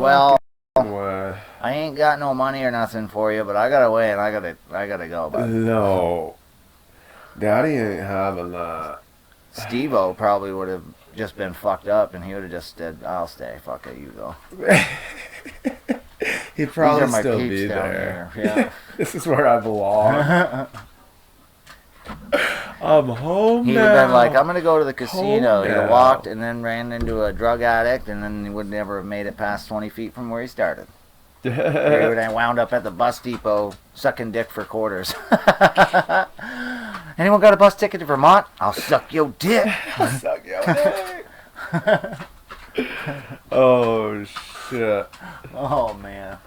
Well, way. I ain't got no money or nothing for you, but I got away and I gotta go. But No. Daddy ain't having that. Steve-O probably would have just been fucked up and he would have just said, I'll stay. Fuck it, you go. He'd probably These are my still peeps be down there. here. Yeah. This is where I belong. I'm home He'd now. have been like, I'm going to go to the casino. Home He'd have now. walked and then ran into a drug addict and then he would never have made it past 20 feet from where he started. He would have wound up at the bus depot sucking dick for quarters. Anyone got a bus ticket to Vermont? I'll suck your dick. I'll suck your dick. Oh, shit. Oh, man.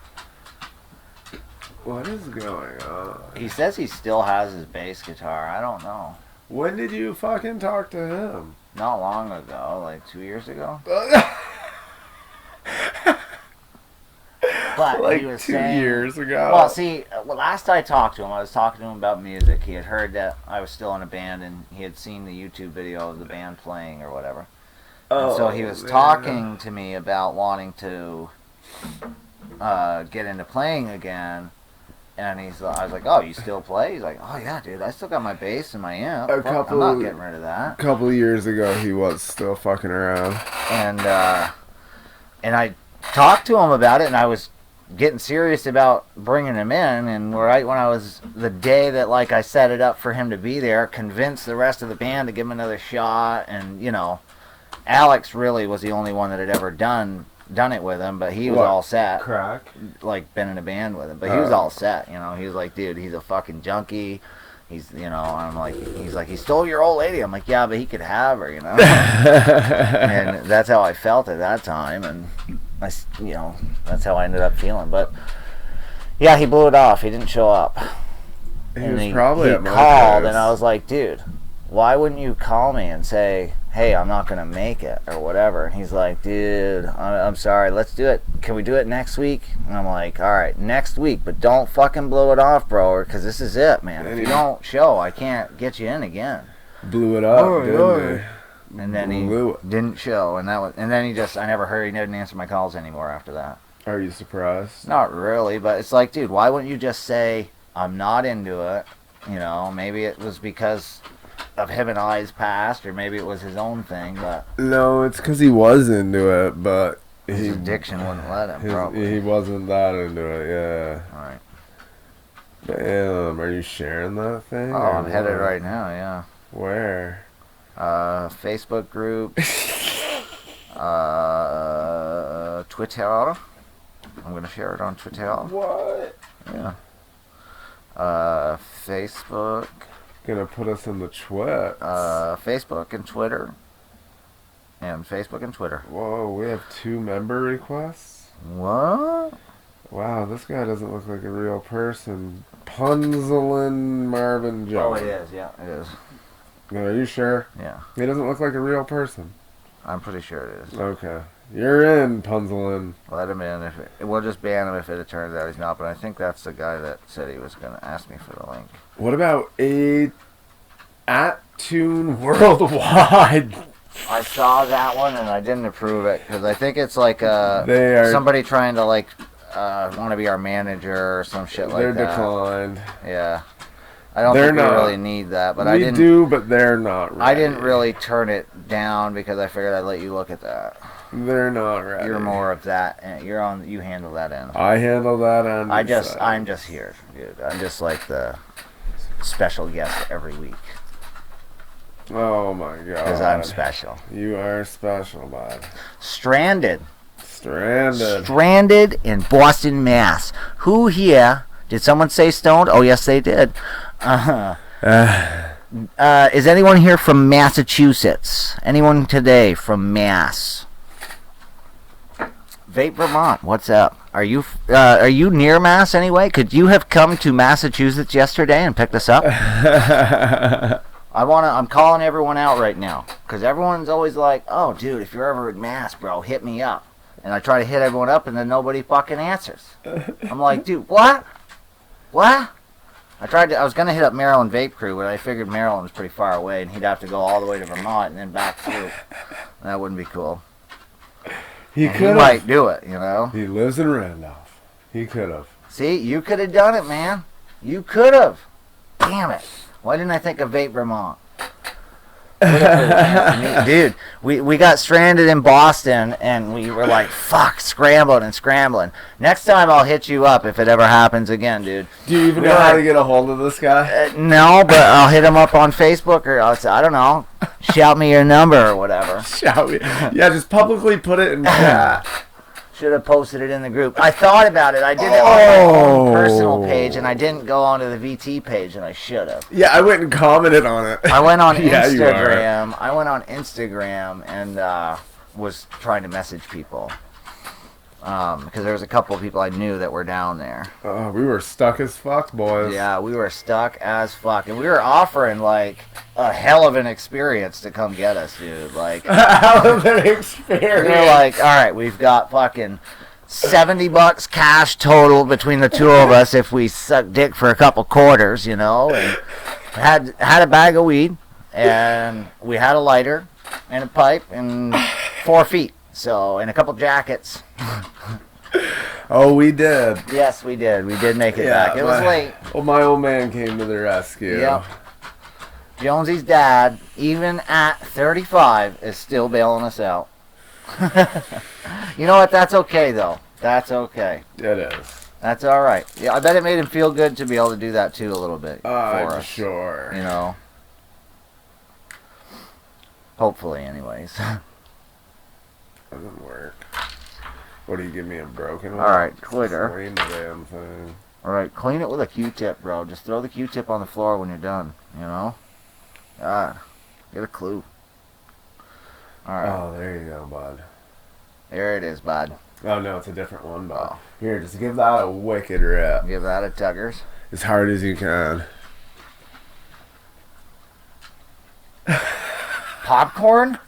What is going on? He says he still has his bass guitar. I don't know. When did you fucking talk to him? Not long ago, like 2 years ago. But like he was 2 saying, years ago. Well, see, last I talked to him, I was talking to him about music. He had heard that I was still in a band, and he had seen the YouTube video of the band playing or whatever. And so he was talking to me about wanting to get into playing again. And I was like, oh, you still play? He's like, oh, yeah, dude, I still got my bass and my amp. I'm not getting rid of that. A couple of years ago, he was still fucking around. And I talked to him about it, and I was getting serious about bringing him in. And right when I was, the day that, like, I set it up for him to be there, convinced the rest of the band to give him another shot. And, you know, Alex really was the only one that had ever done it with him, but he was all set. Crack? Like, been in a band with him, but he was all set, you know. He was like, dude, he's a fucking junkie. He's, you know, I'm like, he's like, he stole your old lady. I'm like, yeah, but he could have her, you know. And that's how I felt at that time, and you know, that's how I ended up feeling. But yeah, he blew it off. He didn't show up. He and probably at my called, place. and I was like, dude, why wouldn't you call me and say, hey, I'm not going to make it or whatever? And he's like, dude, I'm sorry, let's do it. Can we do it next week? And I'm like, all right, next week, but don't fucking blow it off, bro, because this is it, man. If you don't show, I can't get you in again. Blew it up, didn't he? And then he didn't show, and then he just, I never heard, he didn't answer my calls anymore after that. Are you surprised? Not really, but it's like, dude, why wouldn't you just say, I'm not into it? You know, maybe it was because of him and I's past, or maybe it was his own thing, but... No, it's because he was into it, but... His addiction wouldn't let him, probably. He wasn't that into it, yeah. Alright. Damn, are you sharing that thing? Oh, I'm headed right now, yeah. Where? Facebook group. Twitter. I'm going to share it on Twitter. What? Yeah. Facebook. Gonna put us in the twits. Facebook and Twitter. And Facebook and Twitter. Whoa, we have 2 member requests? What? Wow, this guy doesn't look like a real person. Punzelin Marvin Jones. Oh, it is, yeah, it is. Are you sure? Yeah. He doesn't look like a real person. I'm pretty sure it is. Okay. You're in, Punzelin. Let him in. We'll just ban him if it turns out he's not, but I think that's the guy that said he was going to ask me for the link. What about @Tune Worldwide? I saw that one and I didn't approve it because I think it's like somebody trying to like want to be our manager or some shit like that. They're declined. Yeah. I don't think we really need that, but I didn't. We do, but they're not ready. I didn't really turn it down because I figured I'd let you look at that. They're not ready. You're more of that. You handle that end. I handle that end. I'm just here, dude. I'm just like the special guest every week. Oh my god. Because I'm special. You are special, bud. Stranded Stranded in Boston, Mass. Who here? Did someone say stoned? Oh, yes, they did. Is anyone here from Massachusetts? Anyone today from Mass? Vape Vermont, what's up? Are you near Mass anyway? Could you have come to Massachusetts yesterday and picked us up? I'm calling everyone out right now because everyone's always like, "Oh, dude, if you're ever in Mass, bro, hit me up." And I try to hit everyone up, and then nobody fucking answers. I'm like, dude, what? What? I was gonna hit up Maryland Vape Crew, but I figured Maryland was pretty far away, and he'd have to go all the way to Vermont and then back through. That wouldn't be cool. He And could might have. do it, you know. He lives in Randolph. He could have. See, you could have done it, man. You could have. Damn it. Why didn't I think of Vape Vermont? Dude, we got stranded in Boston, and we were like, fuck, scrambling. Next time I'll hit you up if it ever happens again, dude. Do you even know how to get a hold of this guy? No, but I'll hit him up on Facebook, or I don't know, shout me your number or whatever. Shout me. Yeah, just publicly put it in chat. Should have posted it in the group. I thought about it. I did it on my own personal page, and I didn't go onto the VT page, and I should have. Yeah, I went and commented on it. I went on Yeah, you are. Instagram. I went on Instagram and was trying to message people because there was a couple of people I knew that were down there. We were stuck as fuck, boys. Yeah, we were stuck as fuck, and we were offering like a hell of an experience to come get us, dude. Like, Hell of an we experience. were like, all right, we've got fucking $70 cash total between the two of us if we suck dick for a couple quarters, you know. And had a bag of weed, and we had a lighter and a pipe and 4 feet, so, and a couple jackets. Oh, we did. Yes, we did. We did make it back. It was late. Well, my old man came to the rescue. Yep. Jonesy's dad, even at 35, is still bailing us out. You know what? That's okay, though. That's okay. It is. That's all right. Yeah, I bet it made him feel good to be able to do that, too, a little bit for us. Sure. You know? Hopefully, anyways. Doesn't work. What do you give me a broken one? All right, Twitter. Clean the damn thing. All right, clean it with a Q-tip, bro. Just throw the Q-tip on the floor when you're done, you know? God, get a clue. All right. Oh, there you go, bud. There it is, bud. Oh, no, it's a different one, bud. Oh. Here, just give that a wicked rip. Give that a tuggers. As hard as you can. Popcorn?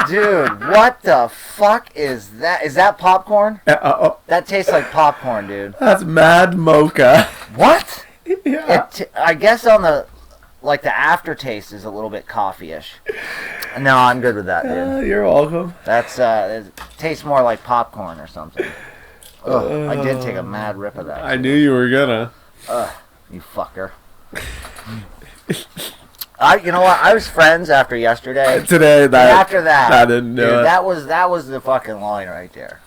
Dude, what the fuck is that? Is that popcorn? That tastes like popcorn, dude. That's mad mocha. What? Yeah. I guess on the, like, the aftertaste is a little bit coffee-ish. No, I'm good with that, dude. You're welcome. That's, it tastes more like popcorn or something. Ugh, I did take a mad rip of that. I knew you were gonna. You fucker. You know what? I was friends after yesterday. Today, And after that, I didn't do dude, it. that was the fucking line right there.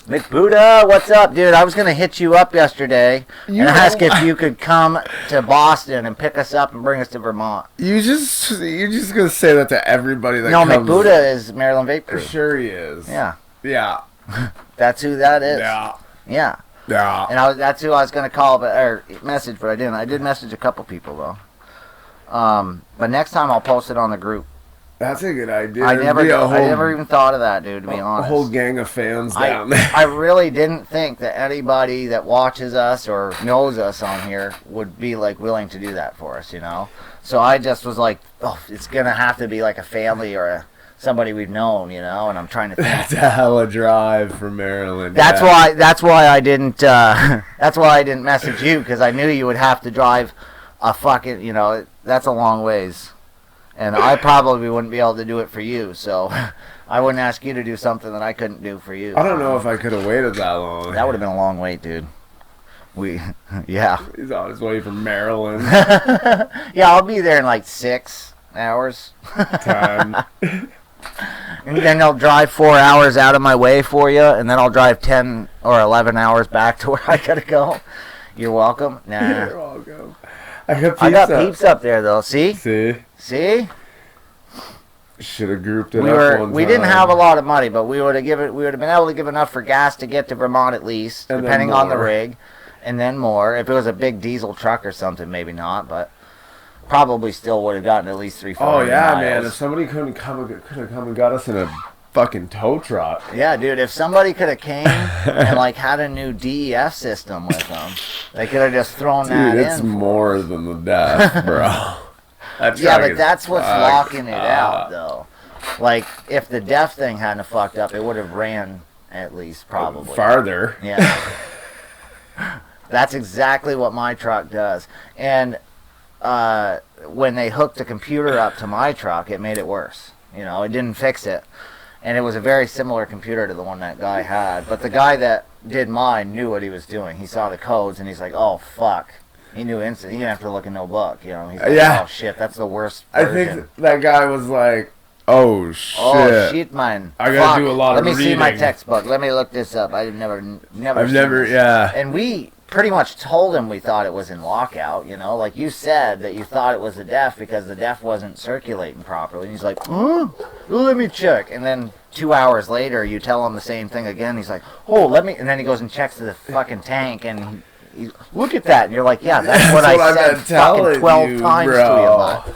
McBuddha, what's up, dude? I was gonna hit you up yesterday and ask if you could come to Boston and pick us up and bring us to Vermont. You're just gonna say that to everybody that No, comes. McBuddha is Maryland Vape Crew. Sure he is. Yeah, Yeah. that's who that is. Yeah. Yeah. Yeah. And that's who I was gonna call, or message, but I didn't. I did message a couple people though. But next time I'll post it on the group. That's a good idea. I never even thought of that, dude, to be honest. A whole gang of fans down there. I really didn't think that anybody that watches us or knows us on here would be like willing to do that for us, you know? So I just was like, oh, it's going to have to be like a family or somebody we've known, you know? And I'm trying to think. That's a hella drive from Maryland. That's why I didn't message you, because I knew you would have to drive a fucking, you know, that's a long ways. And I probably wouldn't be able to do it for you, so I wouldn't ask you to do something that I couldn't do for you. I don't know if I could have waited that long. That would have been a long wait, dude. Yeah. He's on his way from Maryland. Yeah, I'll be there in like 6 hours. Time. And then I'll drive 4 hours out of my way for you, and then I'll drive 10 or 11 hours back to where I gotta go. You're welcome. Nah. You're welcome. I got peeps up there though. See? See? Should have grouped it up one time. We didn't have a lot of money, but we would have been able to give enough for gas to get to Vermont at least, and depending on the rig, and then more. If it was a big diesel truck or something, maybe not, but probably still would have gotten at least 3-4 Oh yeah, miles. man! If somebody could have come and got us in a fucking tow truck. Yeah, dude. If somebody could have came and like had a new DEF system with them, they could have just thrown that in. Dude, it's more than the death, bro. Yeah, but that's what's locking it out, though. Like, if the DEF thing hadn't fucked up, it would have ran at least, probably. Farther. Yeah. That's exactly what my truck does. And when they hooked the computer up to my truck, it made it worse. You know, it didn't fix it. And it was a very similar computer to the one that guy had. But the guy that did mine knew what he was doing. He saw the codes and he's like, oh, fuck. He knew instantly. He didn't have to look in no book. You know, he's like, oh, shit, that's the worst version. I think that guy was like, oh, shit. Oh, shit, man. I gotta do a lot of reading. reading. Let me see my textbook. Let me look this up. I've never seen this. Yeah. And we pretty much told him we thought it was in lockout, you know? Like you said that you thought it was the def because the def wasn't circulating properly. And he's like, oh, let me check. And then 2 hours later, you tell him the same thing again. He's like, oh, let me... And then he goes and checks the fucking tank and he look at that. And you're like, yeah, that's what I said fucking 12 times to you about.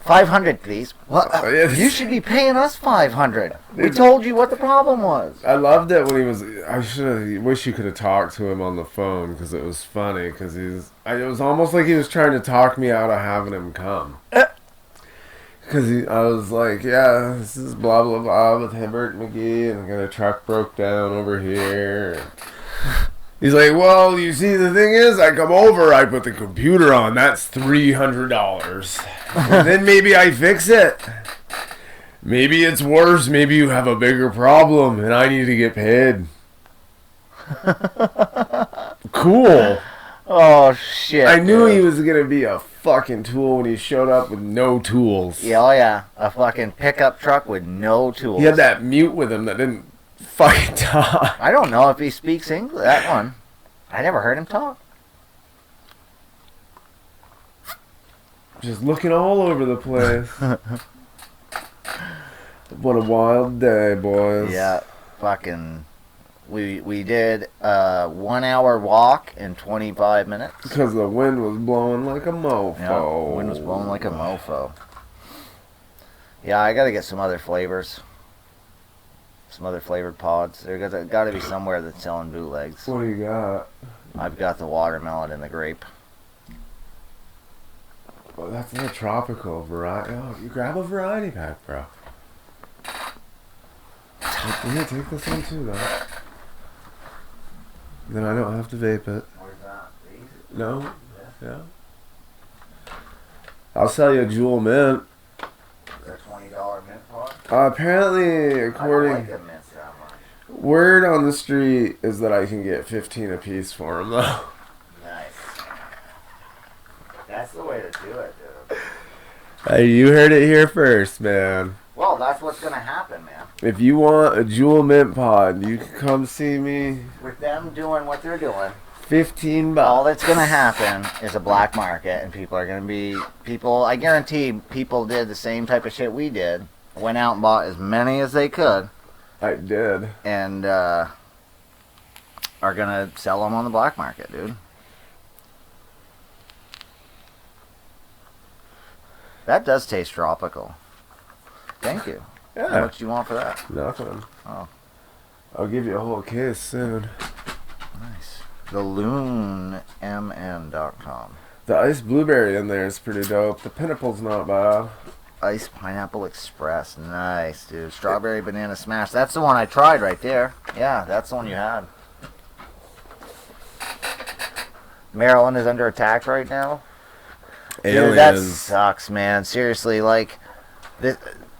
500, please. Well, you should be paying us 500. We told you what the problem was. I loved it when he was. I wish you could have talked to him on the phone because it was funny. Because it was almost like he was trying to talk me out of having him come. Because I was like, yeah, this is blah blah blah with Hibbert McGee, and a truck broke down over here. He's like, well, you see, the thing is, I come over, I put the computer on, that's $300. And then maybe I fix it. Maybe it's worse, maybe you have a bigger problem, and I need to get paid. Cool. Oh, shit. I knew he was going to be a fucking tool when he showed up with no tools. Yeah, oh yeah, a fucking pickup truck with no tools. He had that mute with him that didn't fucking talk. I don't know if he speaks English. That one. I never heard him talk. Just looking all over the place. What a wild day, boys. Yeah, fucking... We did a 1 hour walk in 25 minutes. Because the wind was blowing like a mofo. Yeah, the wind was blowing like a mofo. Yeah, I gotta get some other flavors. Some other flavored pods. There's got to be somewhere that's selling bootlegs. What do you got? I've got the watermelon and the grape. Well, that's a tropical variety. Oh, you grab a variety pack, bro. Here, take this one too, though. Then I don't have to vape it. Where's that? No? Yeah. I'll sell you a Jewel Mint. Is that $20 mint pod? Apparently, according... I don't like the mints that much. Word on the street is that I can get 15 a piece for them, though. Nice. That's the way to do it, dude. Hey, you heard it here first, man. Well, that's what's going to happen, man. If you want a Jewel Mint pod, you can come see me. With them doing what they're doing, $15. all that's going to happen is a black market, and people are going to be... I guarantee people did the same type of shit we did. Went out and bought as many as they could. I did. And are going to sell them on the black market, dude. That does taste tropical. Thank you. Yeah. How much do you want for that? Nothing. Oh. I'll give you a whole case soon. Nice. TheLoonMN.com. The iced blueberry in there is pretty dope. The pineapple's not bad. Iced Pineapple Express. Nice, dude. Strawberry Banana Smash. That's the one I tried right there. Yeah, that's the one you had. Maryland is under attack right now. Dude, that sucks, man. Seriously, like...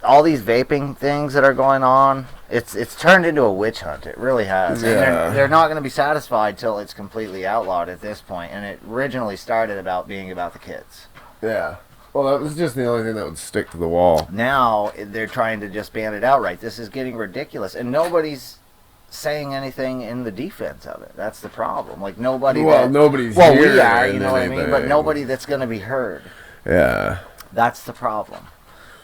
all these vaping things that are going on, it's turned into a witch hunt. It really has. Yeah. And they're not going to be satisfied till it's completely outlawed at this point. And it originally started being about the kids. Yeah. Well, that was just the only thing that would stick to the wall. Now they're trying to just ban it outright. This is getting ridiculous, and nobody's saying anything in the defense of it. That's the problem. Like nobody. Nobody's. Well, we are. You know what I mean? But nobody that's going to be heard. Yeah. That's the problem.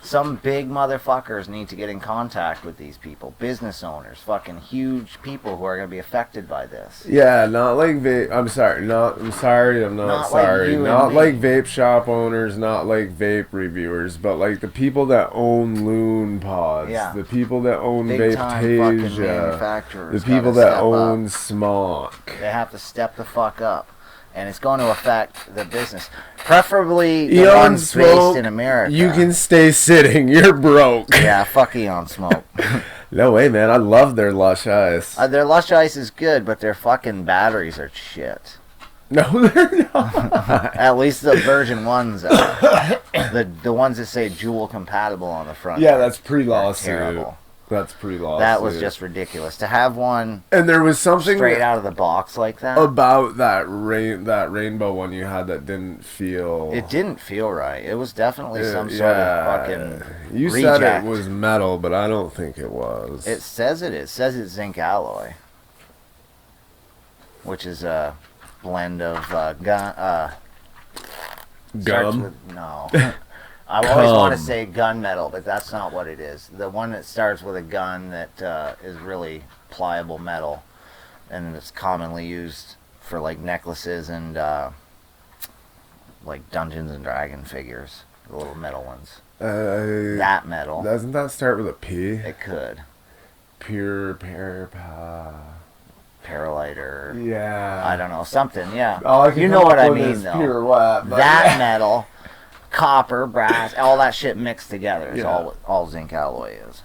Some big motherfuckers need to get in contact with these people. Business owners, fucking huge people who are going to be affected by this. Yeah, not like vape. I'm sorry. Not sorry. Not like vape shop owners. Not like vape reviewers. But like the people that own Loon pods. Yeah. The people that own Big Vape fucking manufacturers. The people that own Smock. They have to step the fuck up. And it's going to affect the business. Preferably the Eon ones Smoke, based in America. You can stay sitting. You're broke. Yeah, fuck Eon Smoke. No way, man. I love their Lush Ice. Their Lush Ice is good, but their fucking batteries are shit. No, they're not. At least the version ones are. The ones that say Juul compatible on the front. Yeah, that's are pre-lawsuit. terrible. That's pre-lawsuit. That was just ridiculous. To have one and there was something straight out of the box like that. about that rainbow one you had that didn't feel... It didn't feel right. It was definitely some sort of fucking You reject. said it was metal, but I don't think it was. It says it is. It says it's zinc alloy. Which is a blend of Gum? No. I always want to say gunmetal, but that's not what it is. The one that starts with a gun that is really pliable metal, and it's commonly used for like necklaces and like Dungeons and Dragon figures, the little metal ones. That metal. Doesn't that start with a P? It could. Paraliter. Yeah. I don't know, something. Yeah. You know what I mean, though. Pure what? That metal, copper, brass, all that shit mixed together is Yeah. all zinc alloy is.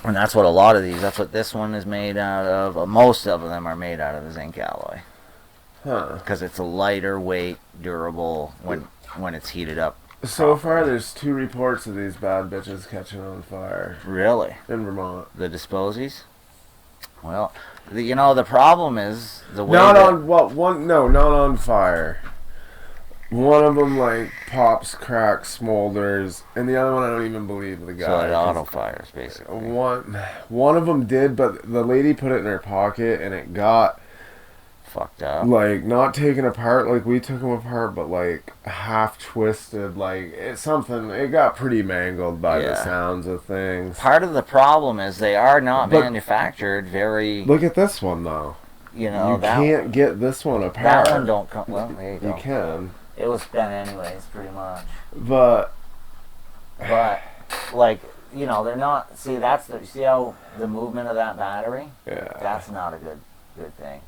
And that's what a lot of these, that's what this one is made out of. Most of them are made out of the zinc alloy. Huh. Because it's a lighter weight, durable when it's heated up. So far, there's 2 reports of these bad bitches catching on fire. Really? In Vermont. The disposies? Well, the problem is the way Not on fire. One of them like pops, cracks, smolders, and the other one I don't even believe the guy. So it auto fires basically. One of them did, but the lady put it in her pocket and it got fucked up. Like not taken apart like we took them apart, but like half twisted. Like it got pretty mangled by the sounds of things. Part of the problem is they are not manufactured very. Look at this one though. You can't get this one apart. That one don't come. Well, there you go. You can. It was bent anyways, pretty much. But like they're not. See, see how the movement of that battery? Yeah. That's not a good thing.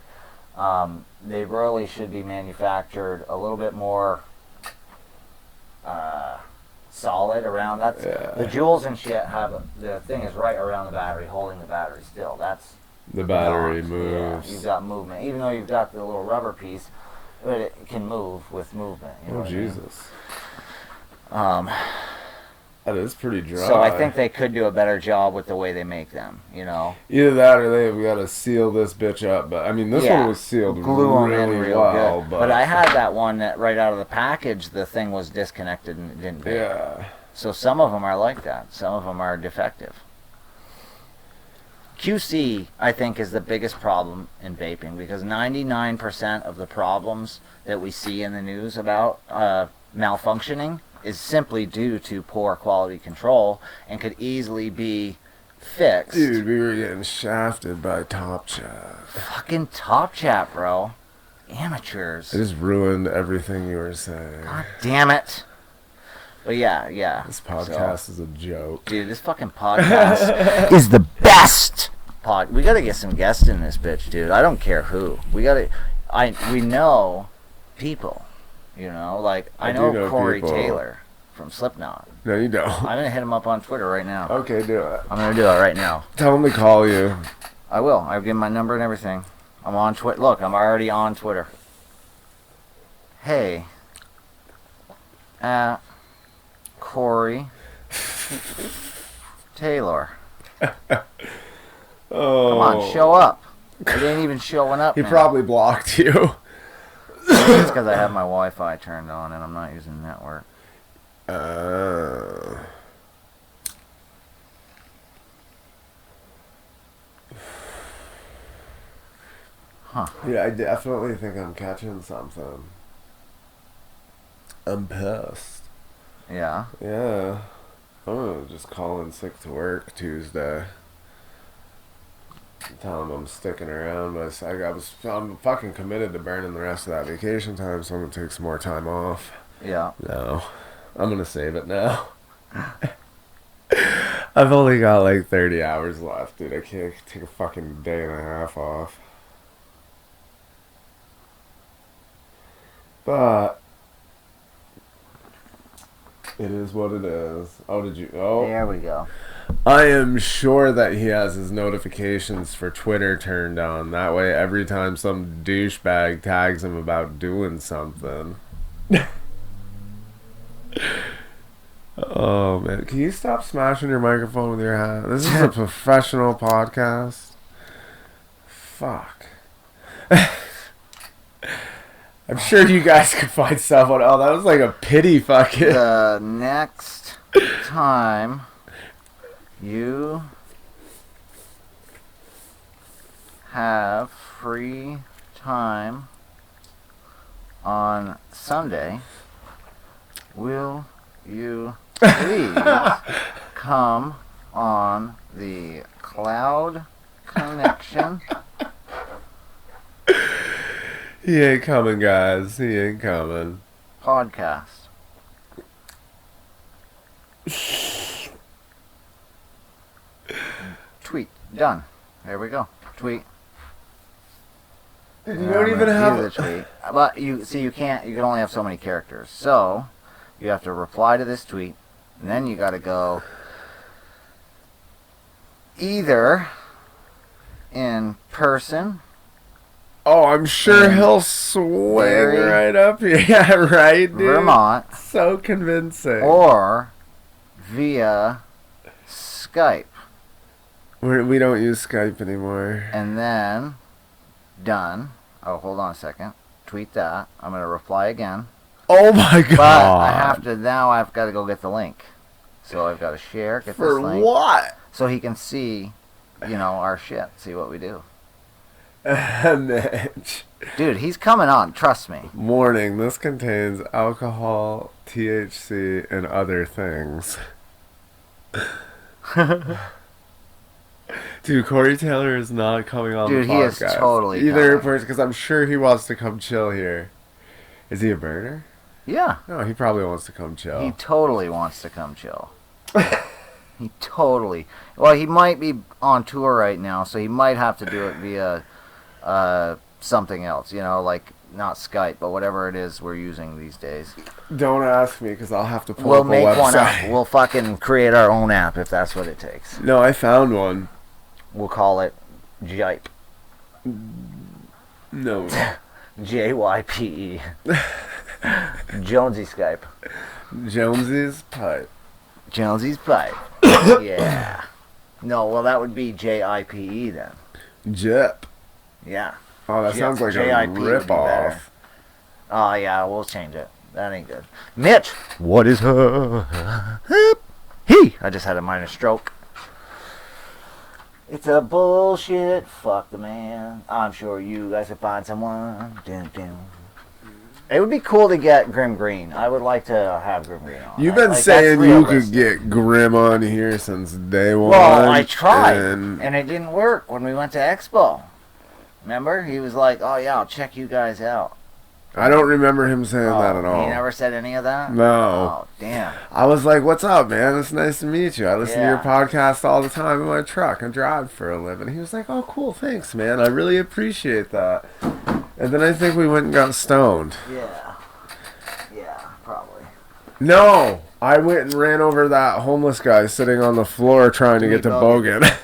They really should be manufactured a little bit more solid around. The jewels and shit the thing is right around the battery, holding the battery still. That's the battery moves. Yeah, you've got movement, even though you've got the little rubber piece, but it can move with movement. You know Jesus. That is pretty dry. So I think they could do a better job with the way they make them, Either that or they've got to seal this bitch up. But I mean, this one was sealed really well. Good. But I had that one that right out of the package, the thing was disconnected and it didn't fit. Yeah. So some of them are like that. Some of them are defective. QC, I think, is the biggest problem in vaping because 99% of the problems that we see in the news about malfunctioning is simply due to poor quality control and could easily be fixed. Dude, we were getting shafted by Top Chat. Fucking Top Chat, bro. Amateurs. It just ruined everything you were saying. God damn it. But yeah. This podcast is a joke. Dude, this fucking podcast is the best we gotta get some guests in this bitch, dude. I don't care who. We know people. Like I know Corey people. Taylor from Slipknot. No, you don't. I'm gonna hit him up on Twitter right now. Okay, do it. I'm gonna do it right now. Tell him to call you. I will. I'll give him my number and everything. I'm on Twitter. Look, I'm already on Twitter. Hey. Corey Taylor. Oh. Come on, show up. It ain't even showing up. He now. probably blocked you. It's because I have my Wi-Fi turned on and I'm not using the network. Huh. Yeah, I definitely think I'm catching something. I'm pissed. Yeah? Yeah. I'm gonna just call in sick to work Tuesday. Tell him I'm sticking around, but I'm fucking committed to burning the rest of that vacation time, so I'm gonna take some more time off. Yeah. No. I'm gonna save it now. I've only got like 30 hours left, dude. I can't take a fucking day and a half off. But it is what it is. Oh, did you? Oh. There we go. I am sure that he has his notifications for Twitter turned on. That way, every time some douchebag tags him about doing something. Oh, man. Can you stop smashing your microphone with your hand? This is a professional podcast. Fuck. I'm sure you guys could find someone. Oh, that was like a pity fucking. The next time you have free time on Sunday, will you please come on the Cloud Connection? He ain't coming, guys. He ain't coming. Podcast. Tweet. Done. There we go. Tweet. You don't even have the tweet. But you see, you can only have so many characters. So you have to reply to this tweet, and then you got to go either in person. Oh, I'm sure he'll swing right up here. Yeah, right, dude. Vermont. So convincing. Or via Skype. We don't use Skype anymore. And then, done. Oh, hold on a second. Tweet that. I'm going to reply again. Oh my god. But I've got to go get the link. So I've got to share, get this link. For what? So he can see, our shit, see what we do. Mitch. Dude, he's coming on, trust me. Warning, this contains alcohol, THC, and other things. Dude, Corey Taylor is not coming on the podcast. Dude, he is totally either person, because I'm sure he wants to come chill here. Is he a burner? Yeah. No, he probably wants to come chill. He totally wants to come chill. He totally. Well, he might be on tour right now, so he might have to do it via something else, like not Skype, but whatever it is we're using these days. Don't ask me, because I'll have to pull We'll up a make website. one up. We'll fucking create our own app if that's what it takes. No, I found one. We'll call it Jipe. No. JYPE. Jonesy Skype. Jonesy's pipe. Jonesy's pipe. Yeah. No, well, that would be JIPE then. Jip. Yeah. Oh, that sounds like a rip-off. Oh, yeah, we'll change it. That ain't good. Mitch! What is her? He! I just had a minor stroke. It's a bullshit. Fuck the man. I'm sure you guys can find someone. Dun, dun. It would be cool to get Grim Green. I would like to have Grim Green on. You've been saying you could get Grim on here since day one. Well, I tried, and it didn't work when we went to Expo. Remember? He was like, oh, yeah, I'll check you guys out. I don't remember him saying that at all. He never said any of that? No. Oh, damn. I was like, what's up, man? It's nice to meet you. I listen to your podcast all the time in my truck. I drive for a living. He was like, oh, cool, thanks, man. I really appreciate that. And then I think we went and got stoned. Yeah. Yeah, probably. No! I went and ran over that homeless guy sitting on the floor trying to get to Bogan.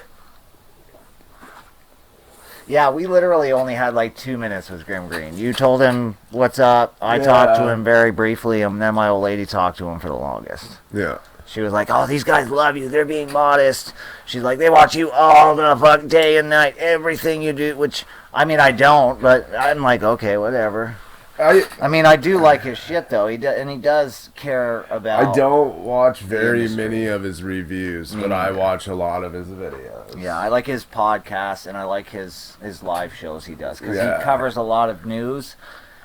Yeah, we literally only had like 2 minutes with Grim Green. You told him what's up. I talked to him very briefly, and then my old lady talked to him for the longest. Yeah. She was like, oh, these guys love you. They're being modest. She's like, they watch you all the fuck day and night, everything you do, which, I mean, I don't, but I'm like, okay, whatever. I mean, I do like his shit, though. He does care about... I don't watch very many of his reviews, but I watch a lot of his videos. Yeah, I like his podcast, and I like his live shows he does, because he covers a lot of news.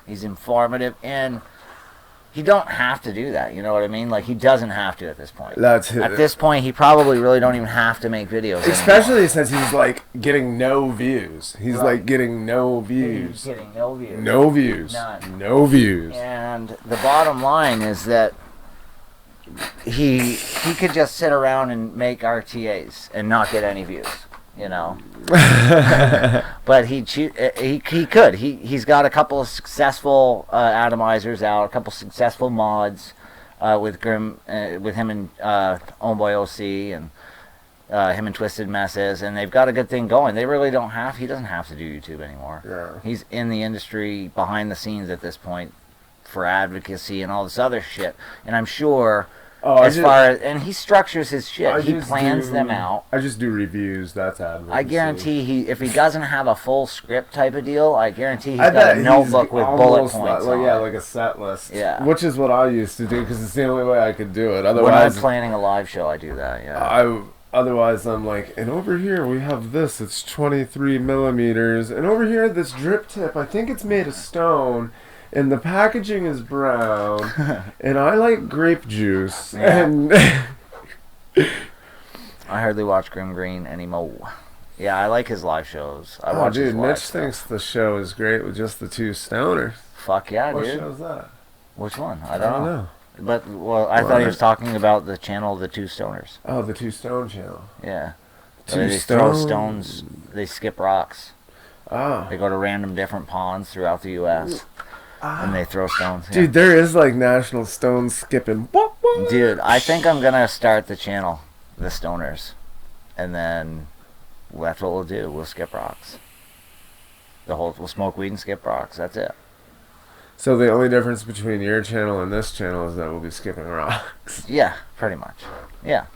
He's informative, and he don't have to do that, you know what I mean? Like, he doesn't have to at this point. At this point, he probably really don't even have to make videos Especially anymore. since he's, like, getting no views. He's, like, getting no views. He's getting no views. No views. None. No views. And the bottom line is that he could just sit around and make RTAs and not get any views, you know? But he could. He's got a couple of successful atomizers out, a couple successful mods with him and Homeboy OC, and him and Twisted Mess is, and they've got a good thing going. They really don't have. He doesn't have to do YouTube anymore. Yeah. He's in the industry behind the scenes at this point for advocacy and all this other shit. And I'm sure, and he structures his shit. He plans them out. I just do reviews. That's advocacy. I guarantee if he doesn't have a full script type of deal, I guarantee he's got a notebook with bullet points. Like a set list. Yeah. Which is what I used to do because it's the only way I could do it. Otherwise, when I'm planning a live show, I do that. Yeah. Otherwise, I'm like, and over here we have this. It's 23 millimeters, and over here this drip tip. I think it's made of stone. And the packaging is brown, and I like grape juice. Yeah. And I hardly watch Grim Green anymore. Yeah, I like his live shows. I watch his live Mitch stuff. thinks the show is great with just the two stoners. Fuck yeah, What dude. show's that? Which one? I don't know. But I thought he was talking about the channel of the Two Stoners. Oh, the Two Stone channel. Yeah. Two They Stone? throw stones. They skip rocks. Oh. They go to random different ponds throughout the U.S. And they throw stones. Yeah. Dude, there is like national stone skipping. Dude, I think I'm gonna start the channel, the Stoners, and then that's what we'll do. We'll skip rocks. We'll smoke weed and skip rocks. That's it. So the only difference between your channel and this channel is that we'll be skipping rocks. Yeah, pretty much. Yeah,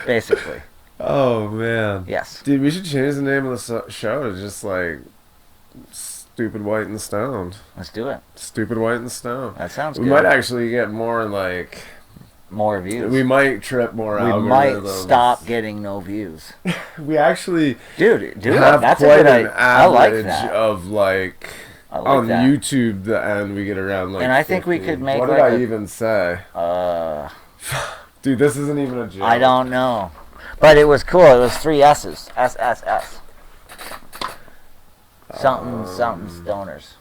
basically. Oh man. Yes. Dude, we should change the name of the show to just like Stupid White and Stoned. Let's do it. Stupid White and Stoned. That sounds We good. might actually get more like more views. We might trip more algorithms. We might stop getting no views. We actually dude, have that's quite a good an idea. I like average that. of like on that. YouTube the end we get around like and I 50. think we could make what like did I even say? Dude, this isn't even a joke. I don't know. But it was cool. It was 3 S's. SSS. Something stoners.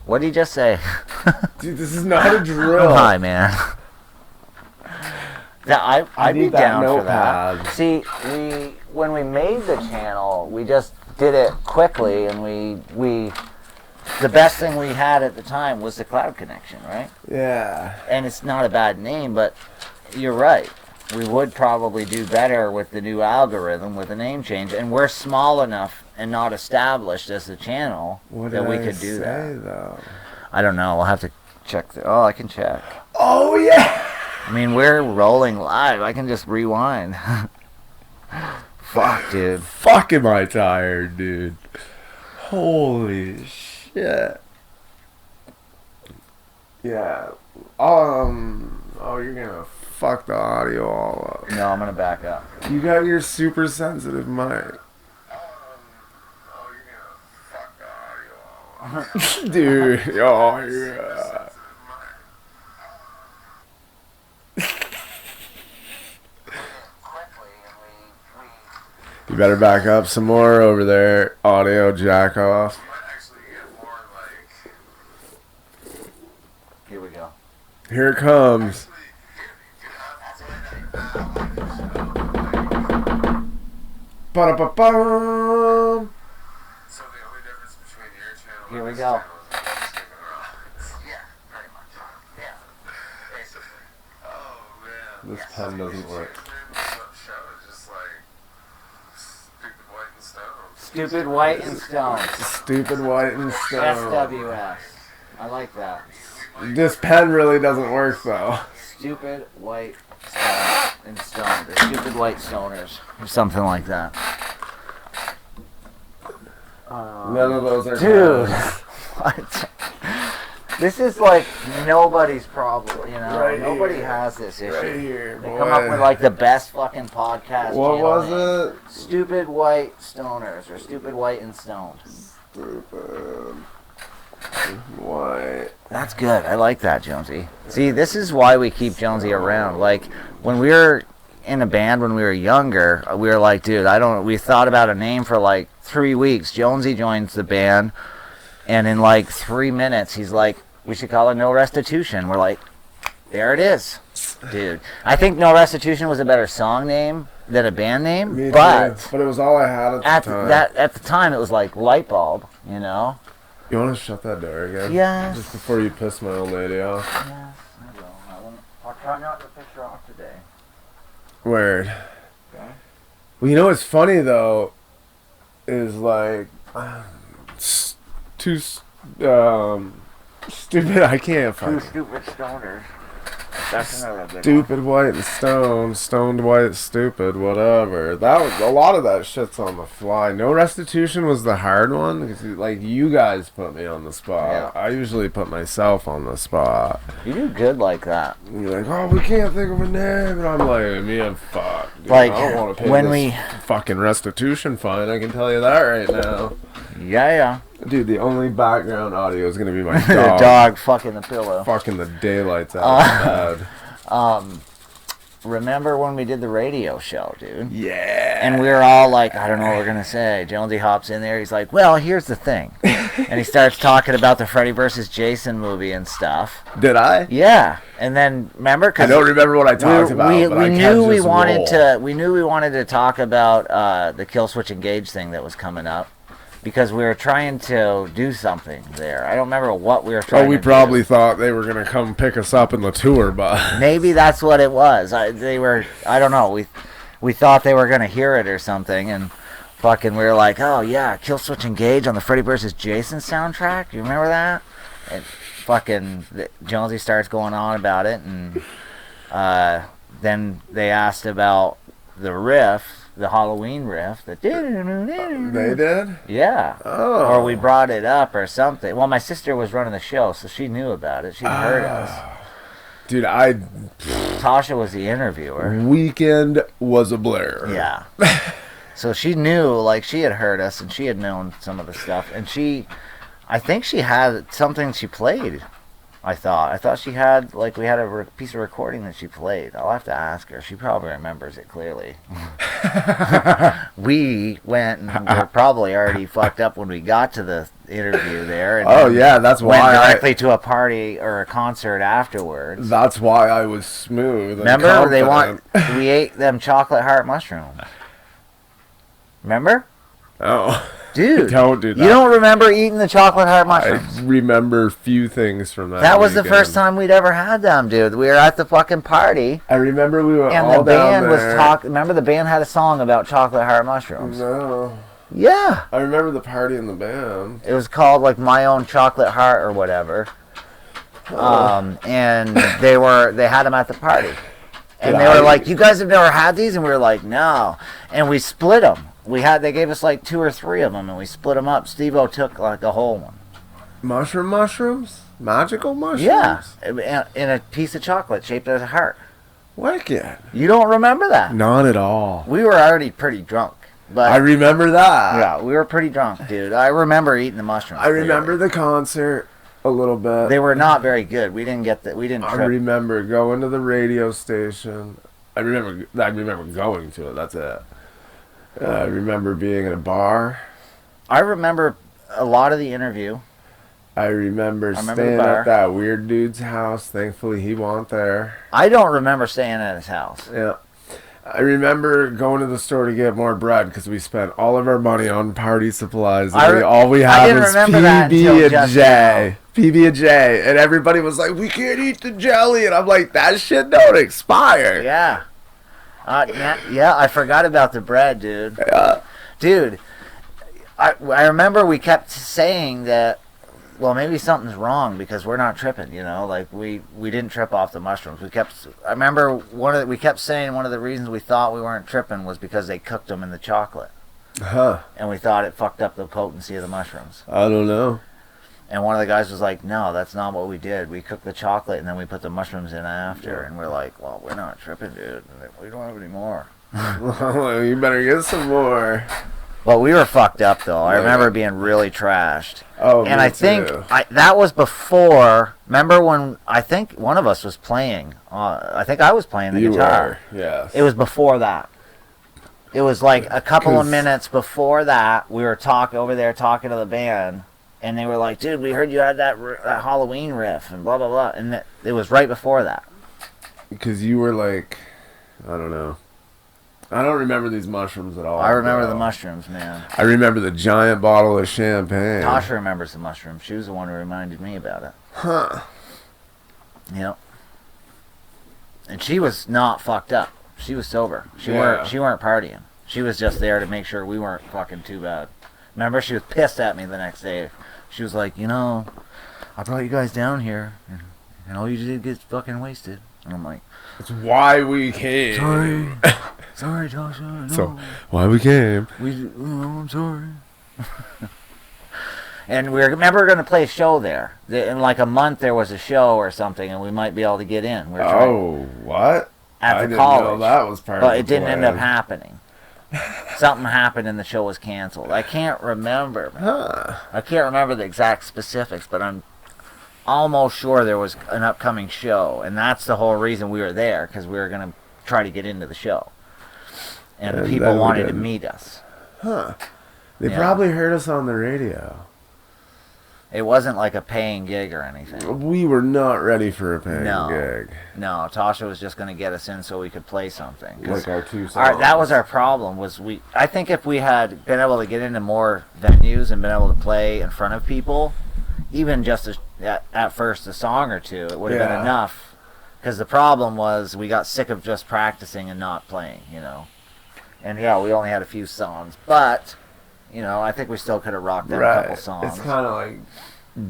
What did he just say? Dude, this is not a drill. Hi, man. I'd be need that down for notepad. that. See, when we made the channel, we just did it quickly, and we the best thing we had at the time was the Cloud Connection, right? Yeah. And it's not a bad name, but you're right. We would probably do better with the new algorithm with the name change, and we're small enough and not established as the channel that we could do that. Though? I don't know. We'll have to check. Oh, I can check. Oh yeah. I mean, we're rolling live. I can just rewind. Fuck, dude. Fuck, am I tired, dude? Holy shit. Yeah. Oh, you're gonna fuck the audio all up. No, I'm gonna back up. You got your super sensitive mic. Dude, oh yeah. You better back up some more over there, audio jack off. Here we go. Here it comes. Ba-da-ba-bum. So the only difference between your channel Here we go. This pen doesn't work. Stupid White and Stone. Stupid White and Stone. SWS. I like that. This pen really doesn't work though. Stupid White and Stone. The Stupid White Stoners. Or something like that. None of those are Dude. pens. What? This is like nobody's problem, you know? Right Nobody here. has this issue. Right here, They boy. come up with like the best fucking podcast. What channel was name. it? Stupid White Stoners or Stupid White and Stoned. Stupid White. That's good. I like that, Jonesy. See, this is why we keep Jonesy around. Like, when we were in a band when we were younger, we were like, dude, we thought about a name for like 3 weeks. Jonesy joins the band, and in like 3 minutes, he's like, we should call it No Restitution. We're like, there it is. Dude, I think No Restitution was a better song name than a band name, Me but too. But it was all I had at the time. at the time, it was like light bulb, you know? You want to shut that door again? Yes. Just before you piss my old lady off. Yes, I will. I'll try not to piss her off today. Word. Well, you know what's funny though is like too stupid. I can't Two fucking. stupid stoners. That's another good Stupid white and stoned white stupid, whatever. That was a lot of that shit's on the fly. No restitution was the hard one because like you guys put me on the spot. Yeah. I usually put myself on the spot. You do good like that. And you're like, oh, we can't think of a name, and I'm like, man, fuck. Dude, Like, I don't want to pay when this fucking restitution fine. I can tell you that right now. Yeah. Dude, the only background audio is gonna be my The dog. dog fucking the pillow. Fucking the daylights out of bed. Remember when we did the radio show, dude? Yeah. And we were all like, I don't know what we're going to say. Jonesy hops in there. He's like, well, here's the thing. And he starts talking about the Freddy vs. Jason movie and stuff. Did I? Yeah. And then, remember? I don't remember what I talked about, but I knew we just wanted roll. we knew we wanted to talk about the Kill Switch Engage thing that was coming up. Because we were trying to do something there. I don't remember what we were trying to do. We probably thought they were going to come pick us up in the tour bus. Maybe that's what it was. I don't know. We thought they were going to hear it or something, and fucking we were like, oh yeah, Kill Switch Engage on the Freddy vs. Jason soundtrack. You remember that? And fucking Jonesy starts going on about it, and then they asked about the riff. The Halloween riff. They did? Yeah. Oh. Or we brought it up or something. Well, my sister was running the show, so she knew about it. She'd heard us. Dude, Tasha was the interviewer. Weekend was a blur. Yeah. So she knew, like, she had heard us, and she had known some of the stuff. And I think she had something she played. I thought she had, like, we had a piece of recording that she played. I'll have to ask her. She probably remembers it clearly. We went and were probably already fucked up when we got to the interview there. And yeah, that's why. Went directly to a party or a concert afterwards. That's why I was smooth. Remember, we ate them chocolate heart mushrooms. Remember? Oh. Dude, don't do that. You don't remember eating the chocolate heart mushrooms? I remember few things from that. That was the first time we'd ever had them, dude. We were at the fucking party. I remember we were and all the band down was there. talking. Remember, the band had a song about chocolate heart mushrooms. No. Yeah. I remember the party in the band. It was called like My Own Chocolate Heart or whatever. And they had them at the party, and they were like, "You guys have never had these?" And we were like, "No." And we split them. They gave us like 2 or 3 of them, and we split them up. Steve-O took like a whole one. Mushrooms? Magical mushrooms? Yeah, in a piece of chocolate shaped as a heart. Wicked. You don't remember that? Not at all. We were already pretty drunk. But I remember that. Yeah, we were pretty drunk, dude. I remember eating the mushrooms. I remember the concert a little bit. They were not very good. We didn't trip. I remember going to the radio station. I remember going to it. That's it. I remember being in a bar. I remember a lot of the interview. I remember staying at that weird dude's house. Thankfully, he wasn't there. I don't remember staying at his house. Yeah. I remember going to the store to get more bread because we spent all of our money on party supplies. And all we had was PB&J. PB&J. And everybody was like, we can't eat the jelly. And I'm like, that shit don't expire. Yeah. Yeah, I forgot about the bread, dude. Yeah. Dude, I remember we kept saying that, well, maybe something's wrong because we're not tripping, you know? Like, we didn't trip off the mushrooms. I remember we kept saying one of the reasons we thought we weren't tripping was because they cooked them in the chocolate. Huh. And we thought it fucked up the potency of the mushrooms. I don't know. And one of the guys was like, no, that's not what we did. We cooked the chocolate and then we put the mushrooms in after. And we're like, well, we're not tripping, dude. We don't have any more. Well, you better get some more. Well, we were fucked up, though. I remember being really trashed. Oh, and I think that was before. Remember when I think one of us was playing? I think I was playing the guitar. Yes. It was before that. It was like a couple of minutes before that. We were over there talking to the band. And they were like, dude, we heard you had that Halloween riff and blah, blah, blah. And it was right before that. Because you were like, I don't know. I don't remember these mushrooms at all. I remember the mushrooms, man. I remember the giant bottle of champagne. Tasha remembers the mushrooms. She was the one who reminded me about it. Huh. Yep. And she was not fucked up. She was sober. She weren't partying. She was just there to make sure we weren't fucking too bad. Remember, she was pissed at me the next day. She was like, I brought you guys down here, and all you did get fucking wasted. And I'm like, it's why we came. Sorry, Tasha. No. So, why we came. I'm sorry. And we were going to play a show there. In like a month, there was a show or something, and we might be able to get in. What? At the college. Know that was part but of it didn't end up happening. Something happened and the show was canceled. I can't remember. I can't remember the exact specifics, but I'm almost sure there was an upcoming show, and that's the whole reason we were there, because we were going to try to get into the show. And the people wanted to meet us. They probably heard us on the radio. It wasn't like a paying gig or anything. We were not ready for a paying gig. No, Tasha was just going to get us in so we could play something. Like our 2 songs. That was our problem. I think if we had been able to get into more venues and been able to play in front of people, even just at first a song or two, it would have been enough. Because the problem was we got sick of just practicing and not playing, And we only had a few songs, but I think we still could have rocked out a couple songs. It's kind of like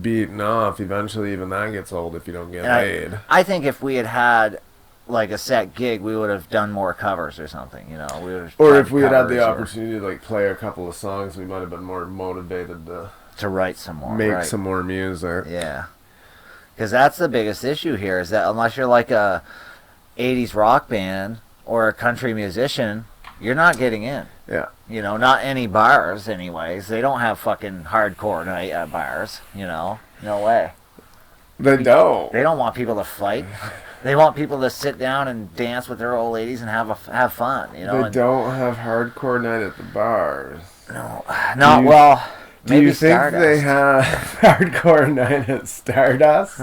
beating off. Eventually, even that gets old if you don't get laid. I think if we had like a set gig, we would have done more covers or something. Or if we had the opportunity to play a couple of songs, we might have been more motivated to write some more, make some more music. Yeah, because that's the biggest issue here is that unless you're like a 80s rock band or a country musician, you're not getting in. Yeah. Not any bars anyways. They don't have fucking hardcore night at bars, No way. They don't. They don't want people to fight. They want people to sit down and dance with their old ladies and have fun, They don't have hardcore night at the bars. No. Not well. Do you think Stardust. they have hardcore night at Stardust?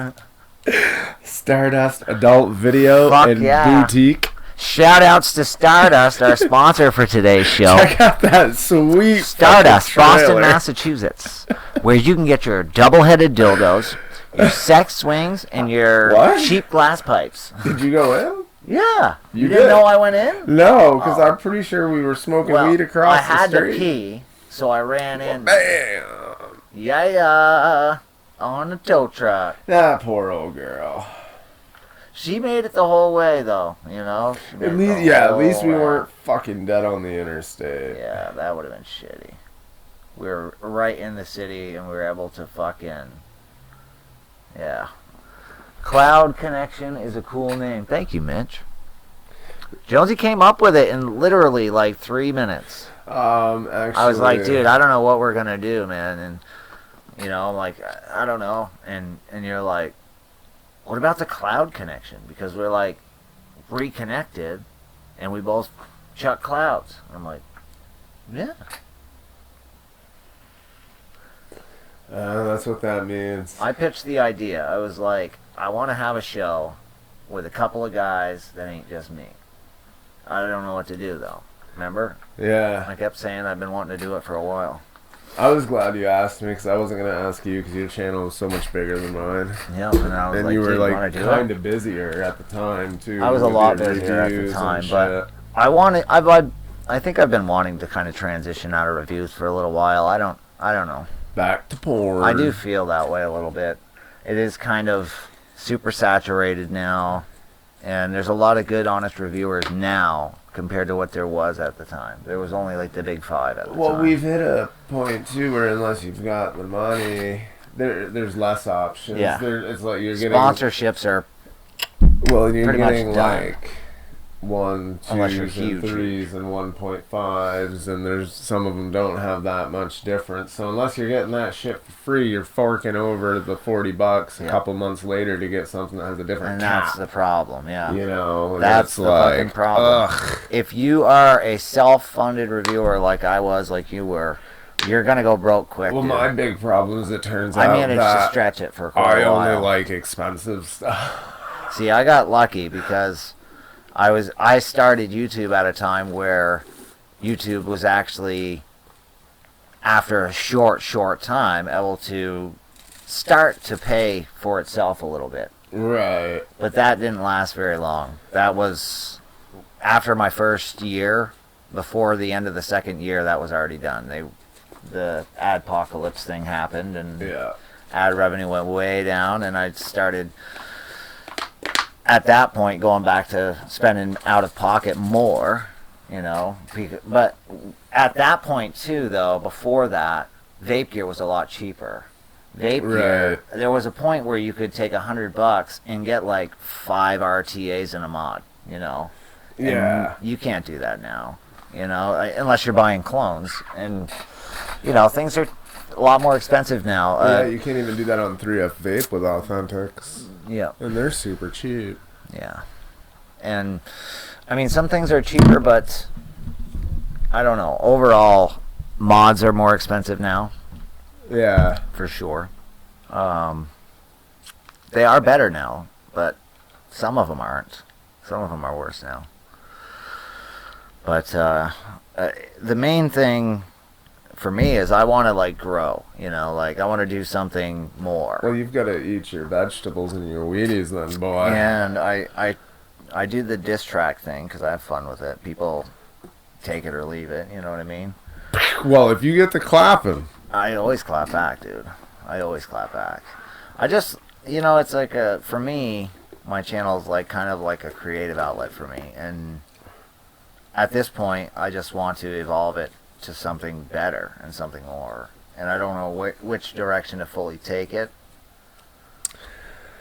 Stardust Adult Video and Boutique. Shout outs to Stardust, our sponsor for today's show. Check out that sweet Stardust, Boston, Massachusetts, where you can get your double-headed dildos, your sex swings, and your cheap glass pipes. Did you go in? Yeah. You didn't know I went in? No, because I'm pretty sure we were smoking weed across the street. I had to pee, so I ran in. Bam! Yeah, on the tow truck. That poor old girl. She made it the whole way, though. At least we weren't fucking dead on the interstate. Yeah, that would have been shitty. We were right in the city, and we were able to fucking... Yeah. Cloud Connection is a cool name. Thank you, Mitch. Jonesy came up with it in literally like 3 minutes. Actually, I was like, dude, I don't know what we're gonna do, man, and I'm like, I don't know, and you're like, what about the cloud connection? Because we're like reconnected, and we both chuck clouds. I'm like, yeah. That's what that means. I pitched the idea. I was like, I want to have a show with a couple of guys that ain't just me. I don't know what to do, though. Remember? Yeah. I kept saying I've been wanting to do it for a while. I was glad you asked me because I wasn't going to ask you because your channel was so much bigger than mine. Yeah, and I was and like, you were like kind of busier at the time, too. I was a lot busier at the time, but I think I've been wanting to kind of transition out of reviews for a little while. I don't know. Back to porn. I do feel that way a little bit. It is kind of super saturated now, and there's a lot of good, honest reviewers now compared to what there was at the time. There was only like the big five at the time. Well, we've hit a point too where unless you've got the money, there's less options. Yeah. It's like you're getting sponsorships are you're pretty getting much done. like 1, 2s, and 3s and 1.5s, and there's some of them don't have that much difference. So unless you're getting that shit for free, you're forking over the $40 a couple months later to get something that has a different and cap. that's the problem. Yeah, that's the like, fucking problem. If you are a self-funded reviewer like I was, like you were, you're gonna go broke quick. Well, dude. my big problem is it turns out I managed to stretch it for quite a while. I only like expensive stuff. See, I got lucky because I started YouTube at a time where YouTube was actually, after a short time, able to start to pay for itself a little bit. Right. But that didn't last very long. That was after my first year. before the end of the second year, that was already done. The adpocalypse thing happened, and ad revenue went way down, and I started at that point going back to spending out of pocket more, you know. But at that point too, though, before that, vape gear was a lot cheaper. Vape gear, there was a point where you could take $100 and get like 5 RTAs in a mod, you know. And you can't do that now, you know, unless you're buying clones. And, you know, things are a lot more expensive now. You can't even do that on 3F Vape with Authentics. Yeah. And they're super cheap. Yeah. And, I mean, some things are cheaper, but I don't know. Overall, mods are more expensive now. Yeah. For sure. They are better now, but some of them aren't. Some of them are worse now. But the main thing for me is I want to, like, grow, you know, like, I want to do something more. Well, you've got to eat your vegetables and your Wheaties then, boy. And I do the diss track thing because I have fun with it. People take it or leave it, you know what I mean? Well, if you get to clapping. I always clap back, dude. I always clap back. I just, you know, it's like for me, my channel is like kind of like a creative outlet for me. And at this point, I just want to evolve it to something better and something more. And I don't know which direction to fully take it.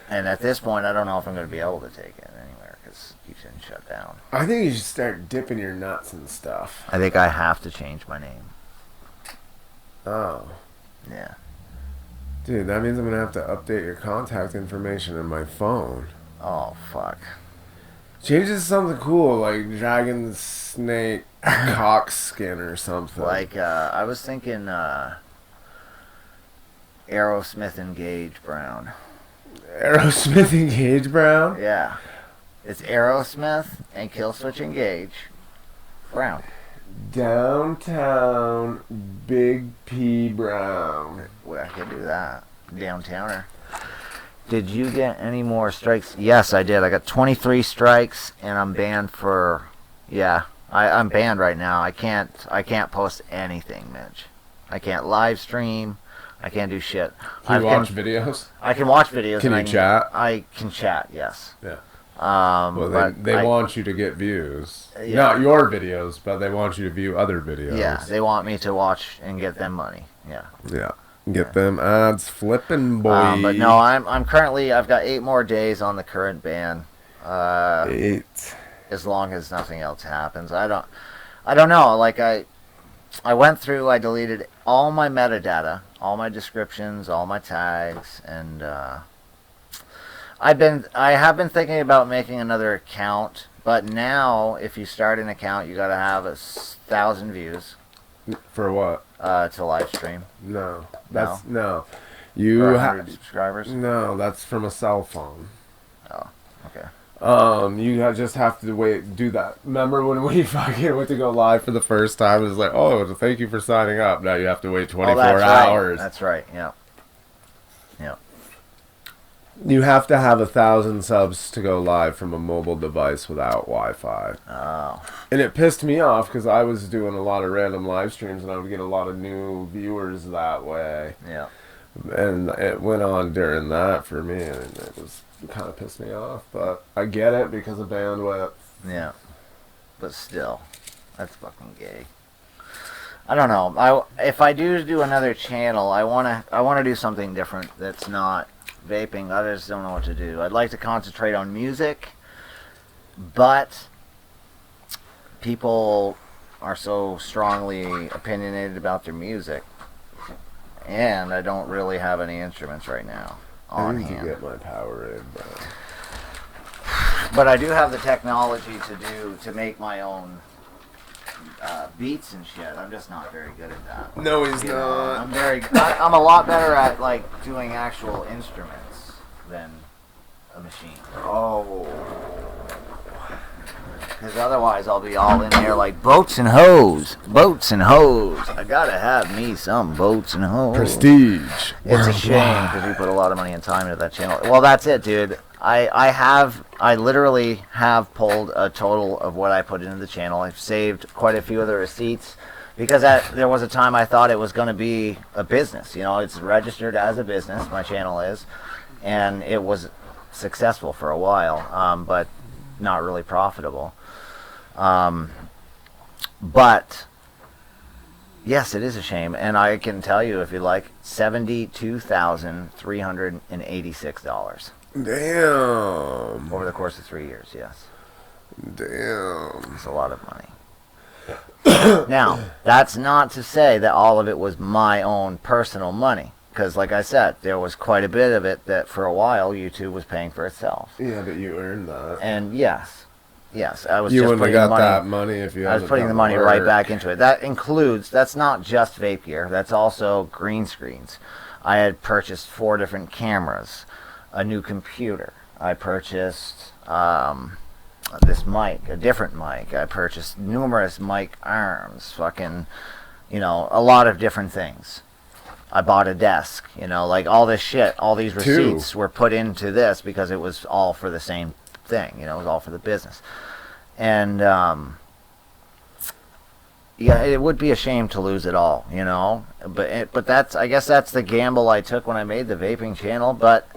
And at this point, I don't know if I'm going to be able to take it anywhere because it keeps getting shut down. I think you should start dipping your nuts and stuff. I think I have to change my name. Oh. Yeah. Dude, that means I'm going to have to update your contact information in my phone. Oh, fuck. Change it to something cool, like Dragon Snake Cock Skin or something. Like, I was thinking Aerosmith Engage Brown. Aerosmith Engage Brown? Yeah. It's Aerosmith and Killswitch Engage Brown. Downtown Big P Brown. Well, I could do that. Downtowner. Did you get any more strikes? Yes, I did. I got 23 strikes, and I'm banned for... Yeah, I'm banned right now. I can't post anything, Mitch. I can't live stream. I can't do shit. Can you watch videos? I can watch videos. Can you chat? I can chat, yes. Yeah. Well, they want you to get views. Yeah. Not your videos, but they want you to view other videos. Yeah, they want me to watch and get them money. Yeah. Yeah. Get them ads flipping, boy. But no, I'm currently, I've got 8 more days on the current ban. 8. As long as nothing else happens. I don't know. Like, I went through, I deleted all my metadata, all my descriptions, all my tags, and I have been thinking about making another account, but now if you start an account, you gotta have 1,000 views. For what? To live stream. No. No? No. You have 100 subscribers? No, that's from a cell phone. Oh, okay. Just have to do that. Remember when we fucking went to go live for the first time? It was like, oh, thank you for signing up. Now you have to wait 24 hours. That's right, yeah. Yeah. You have to have 1,000 subs to go live from a mobile device without Wi-Fi. Oh. And it pissed me off because I was doing a lot of random live streams and I would get a lot of new viewers that way. Yeah. And it went on during that for me, and it kind of pissed me off. But I get it because of bandwidth. Yeah. But still, that's fucking gay. I don't know. If I do another channel, I wanna do something different that's not vaping. I just don't know what to do. I'd like to concentrate on music, but people are so strongly opinionated about their music, and I don't really have any instruments right now on I need hand. to get my Powerade, But I do have the technology to make my own beats and shit. I'm just not very good at that. No, he's not. I'm a lot better at like doing actual instruments than a machine. Oh. Because otherwise I'll be all in there like boats and hoes. Boats and hoes. I gotta have me some boats and hoes. Prestige. It's a shame because we put a lot of money and time into that channel. Well, that's it, dude. I literally have pulled a total of what I put into the channel. I've saved quite a few of the receipts because there was a time I thought it was going to be a business. You know, it's registered as a business, my channel is, and it was successful for a while, but not really profitable. But yes, it is a shame, and I can tell you, if you like, $72,386. Damn. Over the course of 3 years, yes. Damn. It's a lot of money. Now, that's not to say that all of it was my own personal money. Because, like I said, there was quite a bit of it that for a while YouTube was paying for itself. Yeah, but you earned that. And yes, I was you just wouldn't putting have got the money, that money if you I was putting the money right back into it. That includes, that's not just vape gear, that's also green screens. I had purchased 4 different cameras, a new computer. I purchased this mic, a different mic. I purchased numerous mic arms, fucking, you know, a lot of different things. I bought a desk, you know, like all this shit, all these receipts were put into this because it was all for the same thing, you know, it was all for the business. And, yeah, it would be a shame to lose it all, you know, but that's, I guess that's the gamble I took when I made the vaping channel, but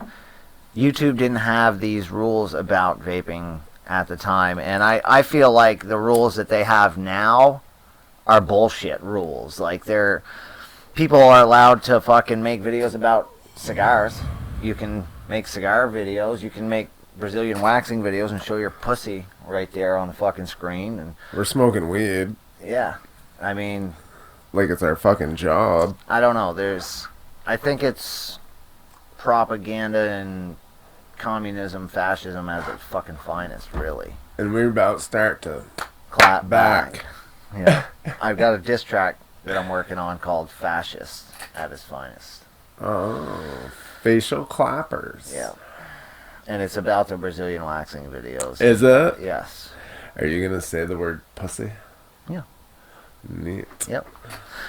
YouTube didn't have these rules about vaping at the time, and I feel like the rules that they have now are bullshit rules. Like, people are allowed to fucking make videos about cigars. You can make cigar videos, you can make Brazilian waxing videos and show your pussy right there on the fucking screen. And we're smoking weed. Yeah, I mean, like it's our fucking job. I don't know, I think it's propaganda and communism, fascism at its fucking finest, really. And we're about to start to clap back. Yeah, I've got a diss track that I'm working on called Fascist at its finest. Oh, facial clappers. Yeah. And it's about the Brazilian waxing videos. Is it? Yes. Are you going to say the word pussy? Yeah. Neat. Yep.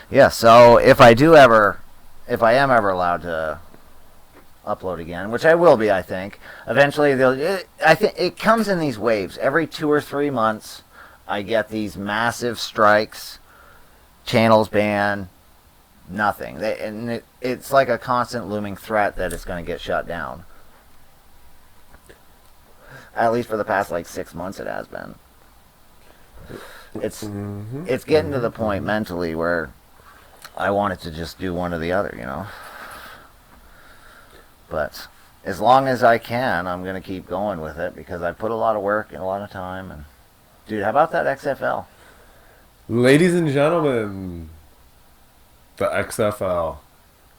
Yeah, so if I am ever allowed to upload again, which I will be, I think, eventually I think it comes in these waves. Every 2 or 3 months, I get these massive strikes, channels ban, nothing. It's like a constant looming threat that it's going to get shut down. At least for the past, like, 6 months it has been. It's getting to the point mentally where I want it to just do one or the other, you know? But as long as I can, I'm going to keep going with it because I put a lot of work and a lot of time. And dude, how about that XFL? Ladies and gentlemen, the XFL.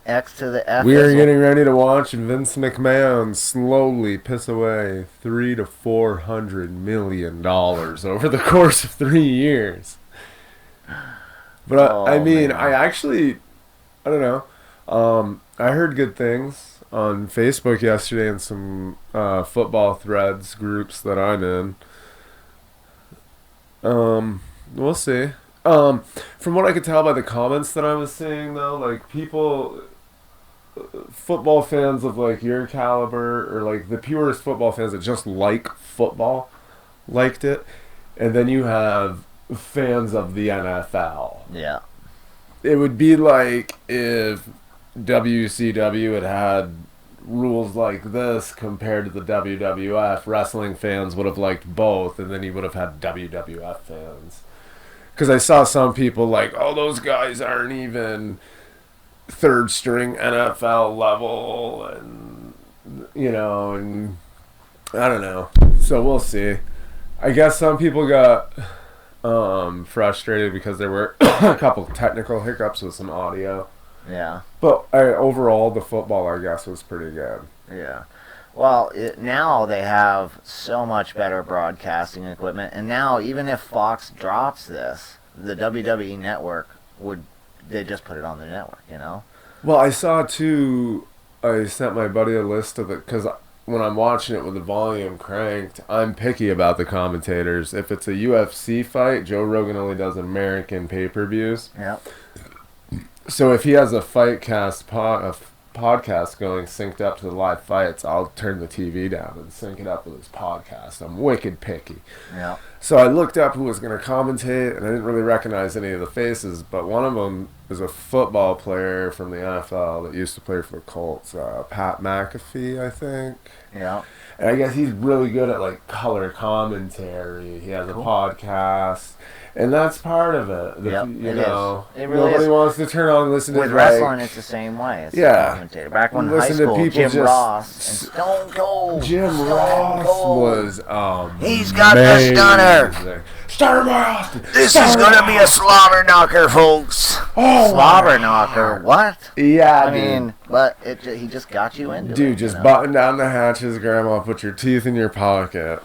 X to the F. We are getting ready to watch Vince McMahon slowly piss away $300 to $400 million over the course of 3 years. But I mean, man. I don't know. I heard good things on Facebook yesterday and some football threads groups that I'm in. We'll see. From what I could tell by the comments that I was seeing, though, like football fans of like your caliber, or like the purest football fans that just like football, liked it, and then you have fans of the NFL. Yeah. It would be like if WCW had rules like this compared to the WWF. Wrestling fans would have liked both, and then you would have had WWF fans. Because I saw some people like, oh, those guys aren't even third string NFL level, and you know, and I don't know. So we'll see. I guess some people got frustrated because there were a couple technical hiccups with some audio. Yeah. But overall, the football, I guess, was pretty good. Yeah. Well, now they have so much better broadcasting equipment, and now even if Fox drops this, the WWE network they just put it on the network, you know? Well, I saw too, I sent my buddy a list of it, because when I'm watching it with the volume cranked, I'm picky about the commentators. If it's a UFC fight, Joe Rogan only does American pay-per-views. Yep. So if he has a Fight Cast podcast going synced up to the live fights, I'll turn the TV down and sync it up with his podcast. I'm wicked picky. Yeah. So I looked up who was going to commentate, and I didn't really recognize any of the faces, but one of them is a football player from the NFL that used to play for the Colts, Pat McAfee, I think. Yeah. And I guess he's really good at like color commentary. He has a podcast, and that's part of it. Yep, you know, it really nobody is. wants to turn on and listen to With wrestling, it's the same way. It's Yeah. a commentator. Back when Listen high to school, people Jim just- Ross and Stone Cold. Jim Stone Ross Cold. was He's got the stunner. Stunner by Austin. This is gonna be a slobber knocker, folks. Oh, Slobber knocker. What? Yeah, I dude. mean, but he just got you into it. Dude, just you know? button down the hatches, Grandma. Put your teeth in your pocket.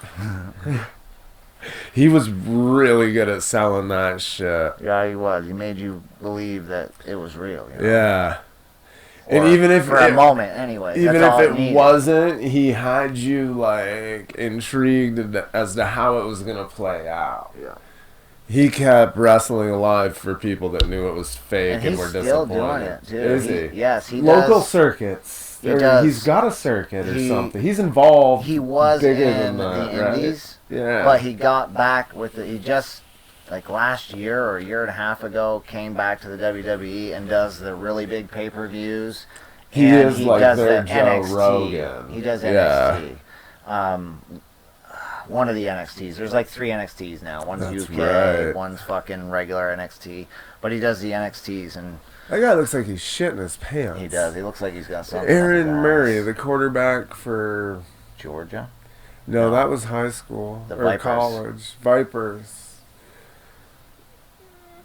He was really good at selling that shit. Yeah, he was. He made you believe that it was real. You know? Yeah. And Or even if for a moment, anyway. even that's all if it needed. wasn't, he had you like intrigued as to how it was gonna play out. Yeah. He kept wrestling alive for people that knew it was fake And and, he's were still disappointed. doing it, too. Is he? Yes, he Local does. circuits. He does. He's got a circuit or He- something. He's involved. He was bigger in than that, the right? Indies, Yeah. but he got back with he just like last year or a year and a half ago came back to the WWE and does the really big pay-per-views. He and is he like does their the Joe NXT. Rogan. He does Yeah. NXT. One of the NXTs. There's like 3 NXTs now. One's That's UK, right. one's fucking regular NXT. But he does the NXTs, and That guy looks like he's shitting his pants. he does. He looks like he's got something. Aaron up his Murray, ass. the quarterback for... Georgia. No, that was high school. The or Vipers. college. Vipers.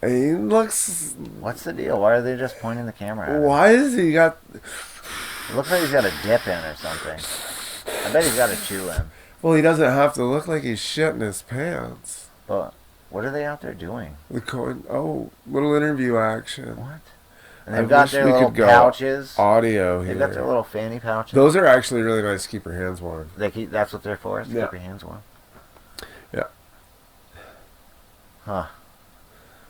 He looks... What's the deal? Why are they just pointing the camera at him? Why is he got... It looks like he's got a dip in or something. I bet he's got a chew in. Well, he doesn't have to look like he's shitting his pants. But what are they out there doing? Little interview action. What? And I they've got wish their we little could go pouches. Audio here. They've got their little fanny pouches. Those are actually really nice to keep your hands warm. That's what they're for, is to Yeah. keep your hands warm. Yeah. Huh.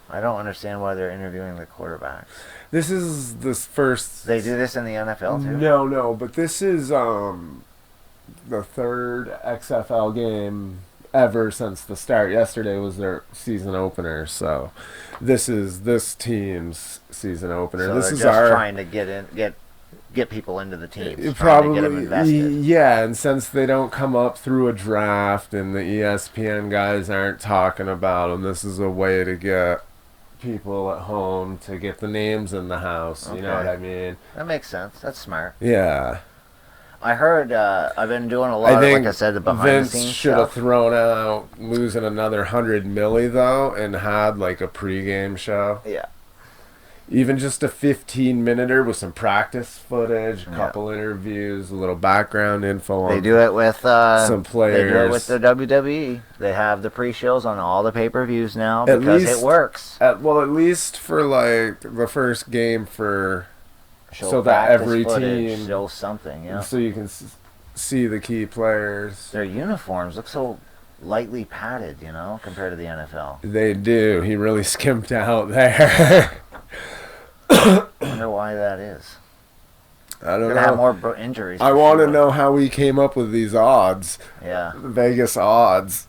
I don't understand why they're interviewing the quarterbacks. This is this first... They do this in the NFL too? No, but this is the third XFL game ever since the start. Yesterday was their season opener, so this is this team's season opener. So This they're is just our trying to get people into the team. Trying to probably get them invested. yeah. And since they don't come up through a draft and the ESPN guys aren't talking about them, this is a way to get people at home to get the names in the house. You know Okay. what I mean? That makes sense. That's smart. Yeah. I heard. I've been doing a lot. I of, think like I said, the behind Vince the scenes should have stuff. thrown out losing another 100 milli though, and had like a pregame show. Yeah. Even just a 15-minuter with some practice footage, a Yeah. couple interviews, a little background info They on do it with some They do players. it with the WWE. They have the pre-shows on all the pay-per-views now At because least- it works. At least for like the first game for Show so that practice every footage, team- show something. Yeah. so you can see the key players. Their uniforms look so lightly padded, compared to the NFL. They do. He really skimped out there. I wonder why that is. I don't Gonna have know. more injuries. I for want to sure. know how we came up with these odds. Yeah. Vegas odds.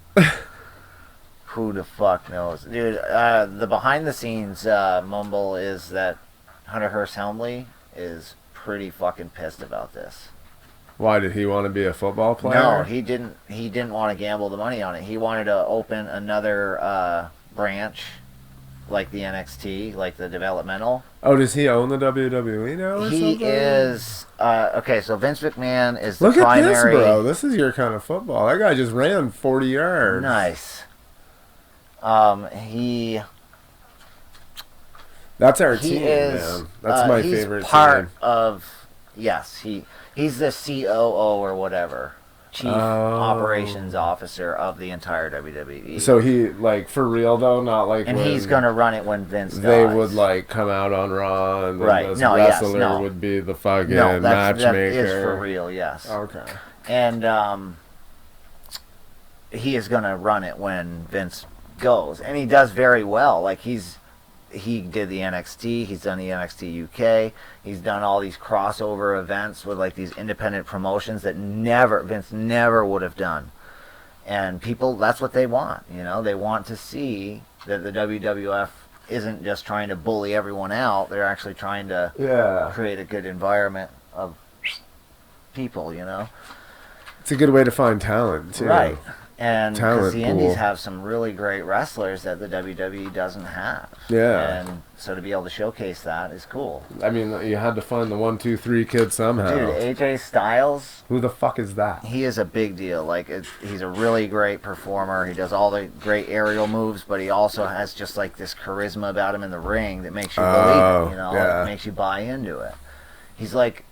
Who the fuck knows, dude? The behind-the-scenes mumble is that Hunter Hearst Helmsley is pretty fucking pissed about this. Why did he want to be a football player? No, he didn't. He didn't want to gamble the money on it. He wanted to open another branch, like the NXT, like the developmental. Oh, does he own the WWE now or He something? is okay. So Vince McMahon is the Look at primary. this, bro. This is your kind of football. That guy just ran 40 yards. Nice. He That's our he team, is. man. That's my he's favorite part team. of. Yes, he's the COO or whatever, Chief Operations Officer of the entire WWE. So he, like, for real, though, not like and when he's gonna run it when Vince they dies. would, like, come out on Raw and Right. the No, yes, wrestler no. would be the fucking No, that matchmaker. is for real. Yes. Okay. And he is gonna run it when Vince goes, and he does very well. Like he's he did the NXT. He's done the NXT UK. He's done all these crossover events with like these independent promotions that Vince never would have done. And people, that's what they want. You know, they want to see that the WWF isn't just trying to bully everyone out. They're actually trying to create a good environment of people. You know, it's a good way to find talent too. Right. And because the pool. Indies have some really great wrestlers that the WWE doesn't have. Yeah. And so to be able to showcase that is cool. I mean, you had to find the 1, 2, 3 kid somehow. Dude, AJ Styles. Who the fuck is that? He is a big deal. Like, he's a really great performer. He does all the great aerial moves, but he also has just like this charisma about him in the ring that makes you believe it, you know? Yeah. It makes you buy into it. He's like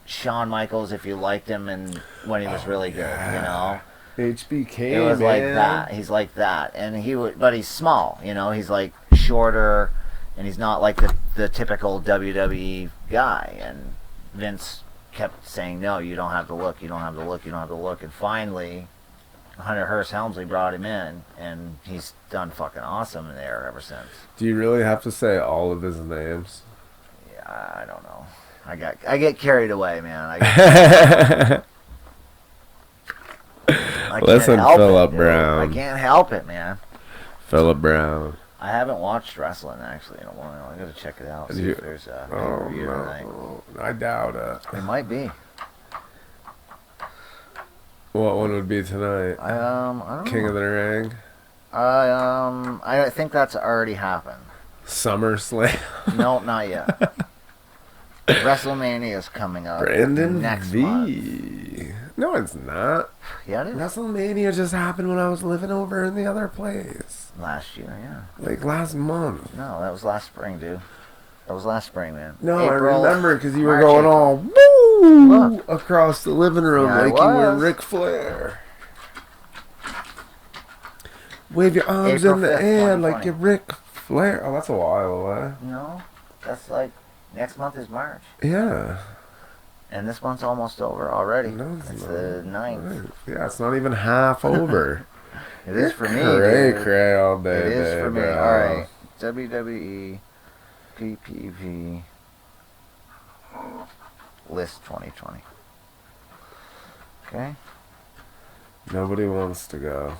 Shawn Michaels if you liked him and when he was really good, you know? HBK, it was man. like that. He's like that, and but he's small. You know, he's like shorter, and he's not like the typical WWE guy. And Vince kept saying, "No, you don't have to look. You don't have to look. You don't have to look." And finally, Hunter Hearst Helmsley brought him in, and he's done fucking awesome in there ever since. Do you really have to say all of his names? Yeah, I don't know. I get carried away, man. Listen, Philip Brown. I can't help it, man. Philip Brown. I haven't watched wrestling actually in a while. I gotta check it out. See if there's a pay-per-view tonight. I doubt it. It might be. What one would be tonight? I don't King know. of the Ring. I think that's already happened. SummerSlam. No, not yet. WrestleMania is coming up. Brandon next V. month. No, it's not. Yeah, it is. WrestleMania just happened when I was living over in the other place. Last year, yeah. Like last month. No, that was last spring, dude. That was last spring, man. No, April, I remember because you were March, going April. all woo Look. across the living room Yeah, I like you were was. Ric Flair. Wave your arms April in the 5th, air like 2020. you're Ric Flair. Oh, that's a while away. No, that's like next month is March. Yeah. And this month's almost over already. No, it's not. the 9th. Yeah, it's not even half over. It is for me, Cray dude. cray all day, It is for me. bro. Alright. WWE PPV List 2020. Okay. Nobody wants to go.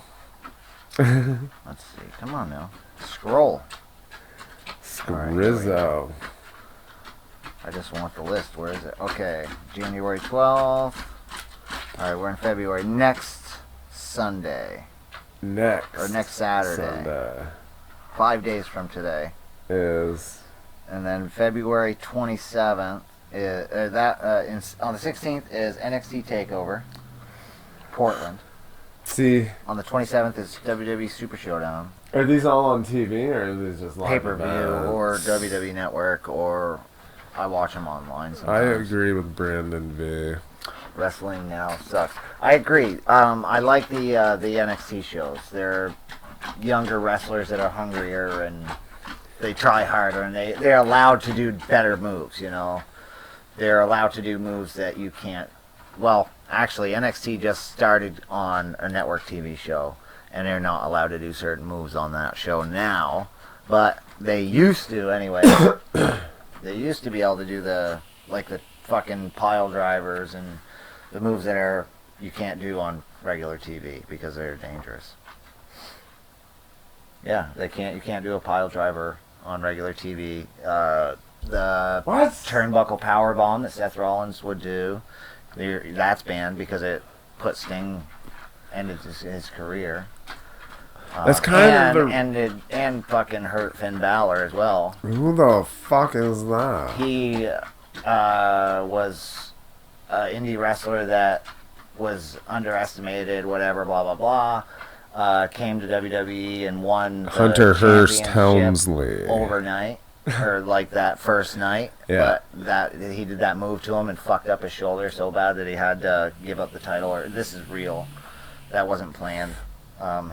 Let's see. Come on now. Scroll. Scrizzo. I just want the list. Where is it? Okay. January 12th. Alright, we're in February. Next Sunday. Next Saturday. Sunday 5 days from today. is And then February 27th is on the 16th is NXT Takeover, Portland. see. On the 27th is WWE Super Showdown, Are these all on TV or are these just live pay-per-view, events? or WWE Network, or I watch them online I sometimes. agree with Brandon V. Wrestling now sucks. I agree. I like the NXT shows. They're younger wrestlers that are hungrier and they try harder, and they're allowed to do better moves, you know. They're allowed to do moves that you can't. Well, actually, NXT just started on a network TV show, and they're not allowed to do certain moves on that show now. But they used to, anyway. They used to be able to do the fucking pile drivers and the moves that you can't do on regular TV because they're dangerous. Yeah, you can't do a pile driver on regular TV. The What? turnbuckle power bomb that Seth Rollins would do, that's banned because it put Sting ended his career. That's kind of and fucking hurt Finn Balor as well. Who the fuck is that? He was an indie wrestler that was underestimated, whatever, blah blah blah. Came to WWE and won the Hunter Hearst championship Helmsley. overnight, or like that first night. Yeah. But he did that move to him and fucked up his shoulder so bad that he had to give up the title. Or this is real. That wasn't planned.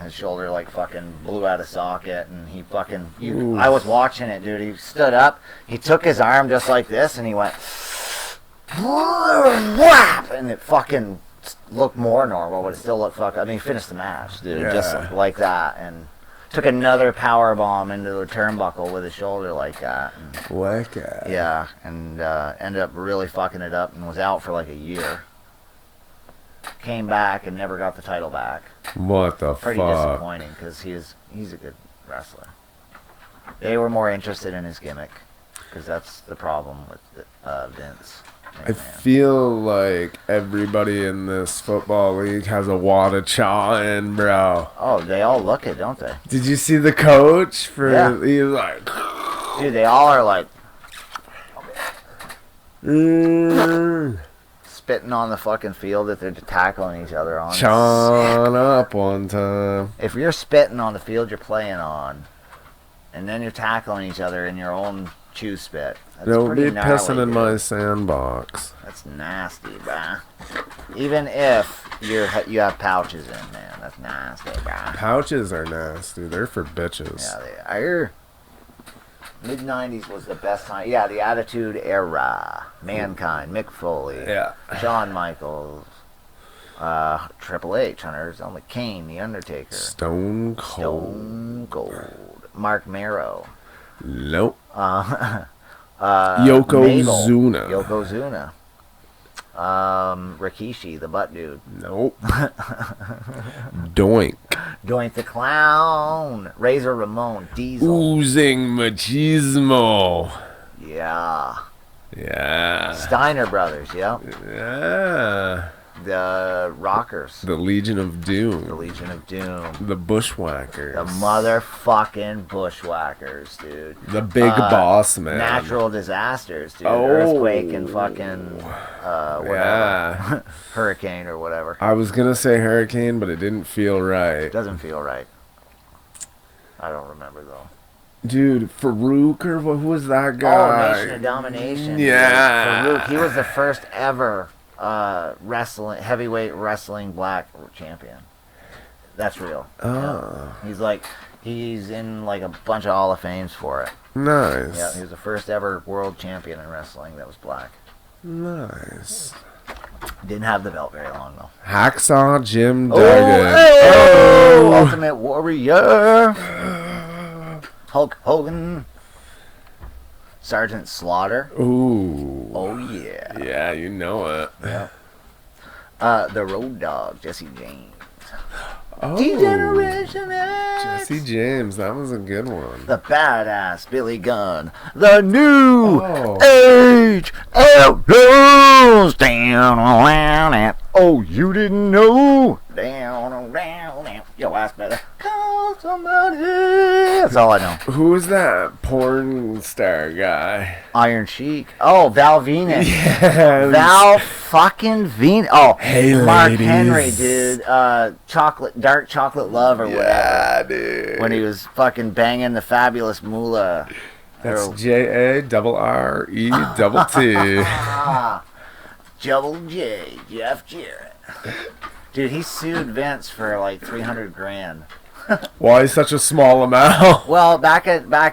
His shoulder like fucking blew out of socket, and he fucking. I was watching it, dude. He stood up. He took his arm just like this, and he went whap, and it fucking looked more normal, but it still looked fucking. I mean, he finished the match, dude, Yeah. just like that, and took another power bomb into the turnbuckle with his shoulder like that. Wicked. Yeah, and ended up really fucking it up and was out for like a year. Came back and never got the title back. What the Pretty fuck? disappointing because he's a good wrestler. They were more interested in his gimmick because that's the problem with Vince. I feel like everybody in this football league has a wad of chaw in, bro. Oh, they all look it, don't they? Did you see the coach? Yeah. He was like... Dude, they all are like spitting on the fucking field that they're tackling each other on. Chawing up one time. If you're spitting on the field you're playing on, and then you're tackling each other in your own chew spit, that's Don't pretty be gnarly, pissing in dude. my sandbox. That's nasty, bruh. Even if you have pouches in, man, that's nasty, bruh. Pouches are nasty. They're for bitches. Yeah, they are. Mid-90s was the best time. Yeah, the Attitude Era. Mankind, Mick Foley, Yeah. Shawn Michaels, Triple H, Hunter's only Kane, The Undertaker, Stone Cold. Stone Cold, Mark Marrow, Nope. Yokozuna, Yokozuna. Rikishi, the butt dude, Nope. Doink. Doink the Clown, Razor Ramon, Diesel. Oozing machismo. Yeah. Yeah. Steiner Brothers, yeah. Yeah. The Rockers, The Legion of the Doom. Legion of Doom. The Bushwhackers. The motherfucking Bushwhackers, dude. The Big Boss Man. Natural disasters, dude. Oh. Earthquake and fucking whatever. Yeah. Hurricane or whatever. I was going to say Hurricane, but it didn't feel right. Doesn't feel right. I don't remember though. Dude, Farouk or who was that Oh, guy? Nation of Domination. Yeah. Dude. Farouk, he was the first ever heavyweight wrestling black champion. That's real. Oh. Yeah. He's in like a bunch of Hall of Fames for it. Nice. Yeah, he was the first ever world champion in wrestling that was black. Nice. Didn't have the belt very long though. Hacksaw Jim Oh, Duggan. oh, Ultimate Warrior. Hulk Hogan. Sergeant Slaughter. Ooh. Oh yeah. Yeah, you know it. Yeah. The Road Dogg, Jesse James. Oh. Degeneration X. Jesse James, that was a good one. The Badass Billy Gunn. The New Oh. Age Outlaws. Down around it. Oh, you didn't know? Down around it. Yo, ask better. Call somebody. That's all I know. Who was that porn star guy? Iron Sheik. Oh, Val Venus. Yes. Val fucking Venus. Oh, Hey, Mark ladies. Henry, dude. Dark Chocolate Love or whatever. Yeah, dude. When he was fucking banging the Fabulous Moolah. That's Or- JARRET. Double J, Jeff Jarrett. Dude, he sued Vince for like $300,000. Why such a small amount? Well, back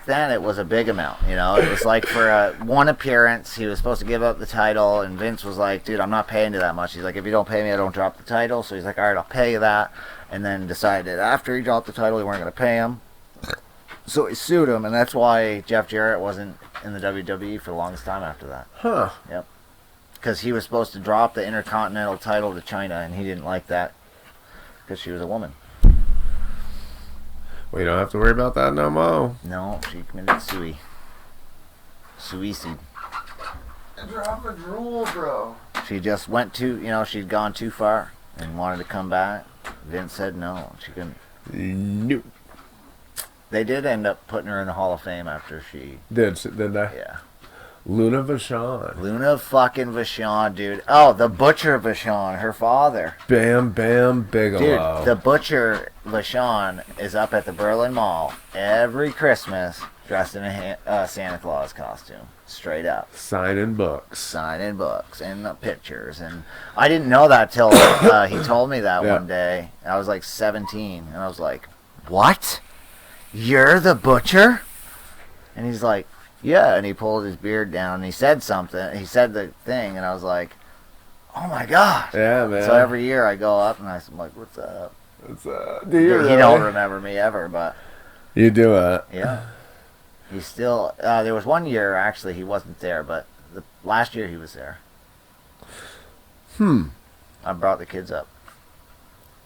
then it was a big amount. You know, it was like for one appearance he was supposed to give up the title, and Vince was like, "Dude, I'm not paying you that much." He's like, "If you don't pay me, I don't drop the title." So he's like, "All right, I'll pay you that." And then decided after he dropped the title, he weren't going to pay him. So he sued him, and that's why Jeff Jarrett wasn't in the WWE for the longest time after that. Huh. Yep. Because he was supposed to drop the Intercontinental title to China, and he didn't like that because she was a woman. Well, you don't have to worry about that no more. No, she committed suicide. Drop a drool, bro. She just went she'd gone too far and wanted to come back. Vince said no, she couldn't. Nope. They did end up putting her in the Hall of Fame after she. Did they? Yeah. Luna Vachon. Luna fucking Vachon, dude. Oh, the Butcher Vachon, her father. Bam Bam Bigelow. Dude, the Butcher Vachon is up at the Berlin Mall every Christmas dressed in a Santa Claus costume. Straight up. Signing books. Signing books and the pictures. And I didn't know that till he told me that Yeah. one day. I was like 17. And I was like, what? You're the Butcher? And he's like, yeah. And he pulled his beard down and he said something. He said the thing. And I was like, oh my God. Yeah, man. So every year I go up and I'm like, what's up? Do you He don't remember me ever, but You do it. Yeah. He's still. There was one year actually he wasn't there, but last year he was there. I brought the kids up.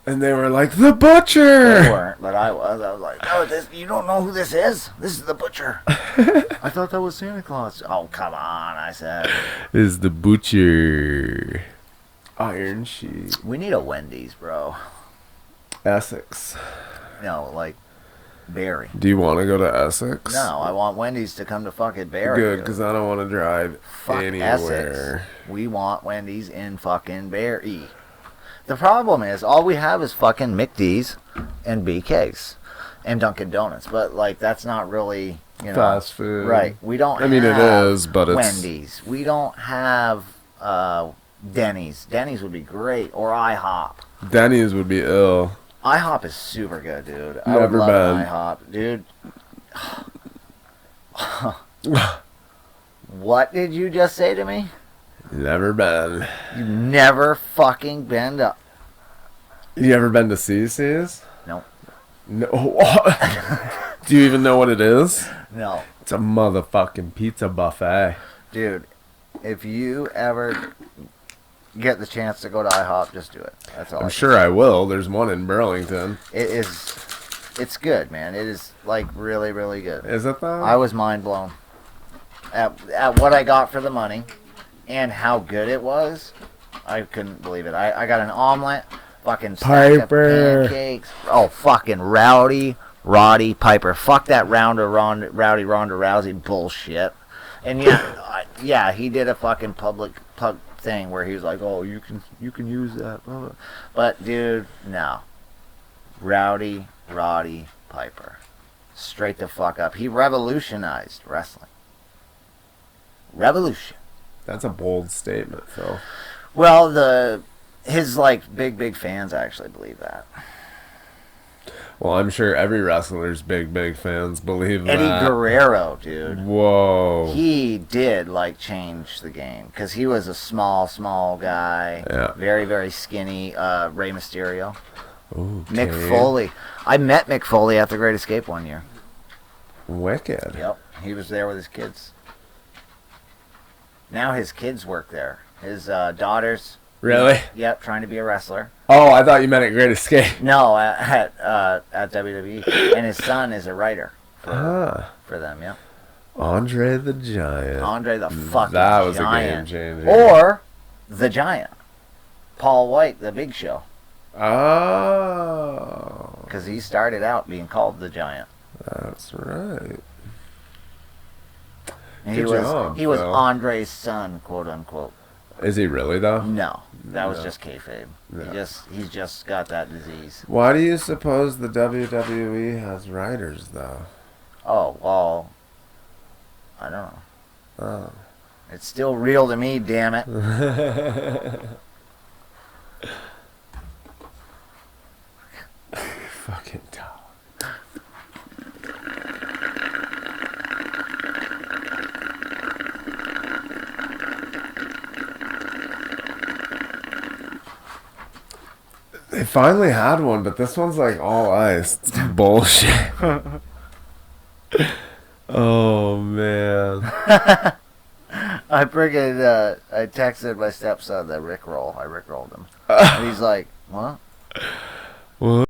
And they were like, the butcher! They weren't, but I was. I was like, oh, you don't know who this is? This is the butcher. I thought that was Santa Claus. Oh, come on, I said. This is the butcher. Iron Sheet. We need a Wendy's, bro. Essex. No, like Barry. Do you want to go to Essex? No, I want Wendy's to come to fucking Barry. Good, because I don't want to drive anywhere. Essex. We want Wendy's in fucking Barry. The problem is, all we have is fucking McD's and BK's and Dunkin' Donuts. But, like, that's not really, fast food. Right. We don't have it is, but it's... Wendy's. We don't have Denny's. Denny's would be great. Or IHOP. Denny's would be ill. IHOP is super good, dude. I Never would love been. IHOP. Dude. What did you just say to me? Never been. You've never fucking been to... You ever been to CC's? No. No. Do you even know what it is? No. It's a motherfucking pizza buffet. Dude, if you ever get the chance to go to IHOP, just do it. That's all. I'm sure I will. There's one in Burlington. It's good, man. It is, like, really, really good. Is it though? I was mind blown at what I got for the money. And how good it was, I couldn't believe it. I got an omelet, fucking stack of pancakes. Oh, fucking Roddy Piper. Fuck that Rowdy Ronda Rousey bullshit. And yeah, he did a fucking public thing where he was like, oh, you can use that. But dude, no. Roddy Piper, straight the fuck up. He revolutionized wrestling. Revolution. That's a bold statement, Phil. Well, his like big fans actually believe that. Well, I'm sure every wrestler's big fans believe that. Eddie Guerrero, dude. Whoa. He did like change the game because he was a small guy. Yeah. Very skinny. Rey Mysterio. Okay. Mick Foley. I met Mick Foley at the Great Escape one year. Wicked. Yep. He was there with his kids. Now his kids work there. His daughters. Really? Yep, trying to be a wrestler. Oh, I thought you meant at Great Escape. No, at WWE. And his son is a writer for them, yeah. Andre the Giant. Andre the fucking That was Giant. a game changer. Or the Giant. Paul White, the Big Show. Oh. Because he started out being called the Giant. That's right. And Good job, he was Phil. Andre's son, quote unquote. Is he really though? No, that was No. just kayfabe. No. He's just got that disease. Why do you suppose the WWE has writers though? Oh well, I don't know. Oh. It's still real to me, damn it. Fucking dog. They finally had one, but this one's like all ice. It's bullshit. Oh man. I friggin' I texted my stepson that Rickroll. I Rickrolled him. And he's like, what? What?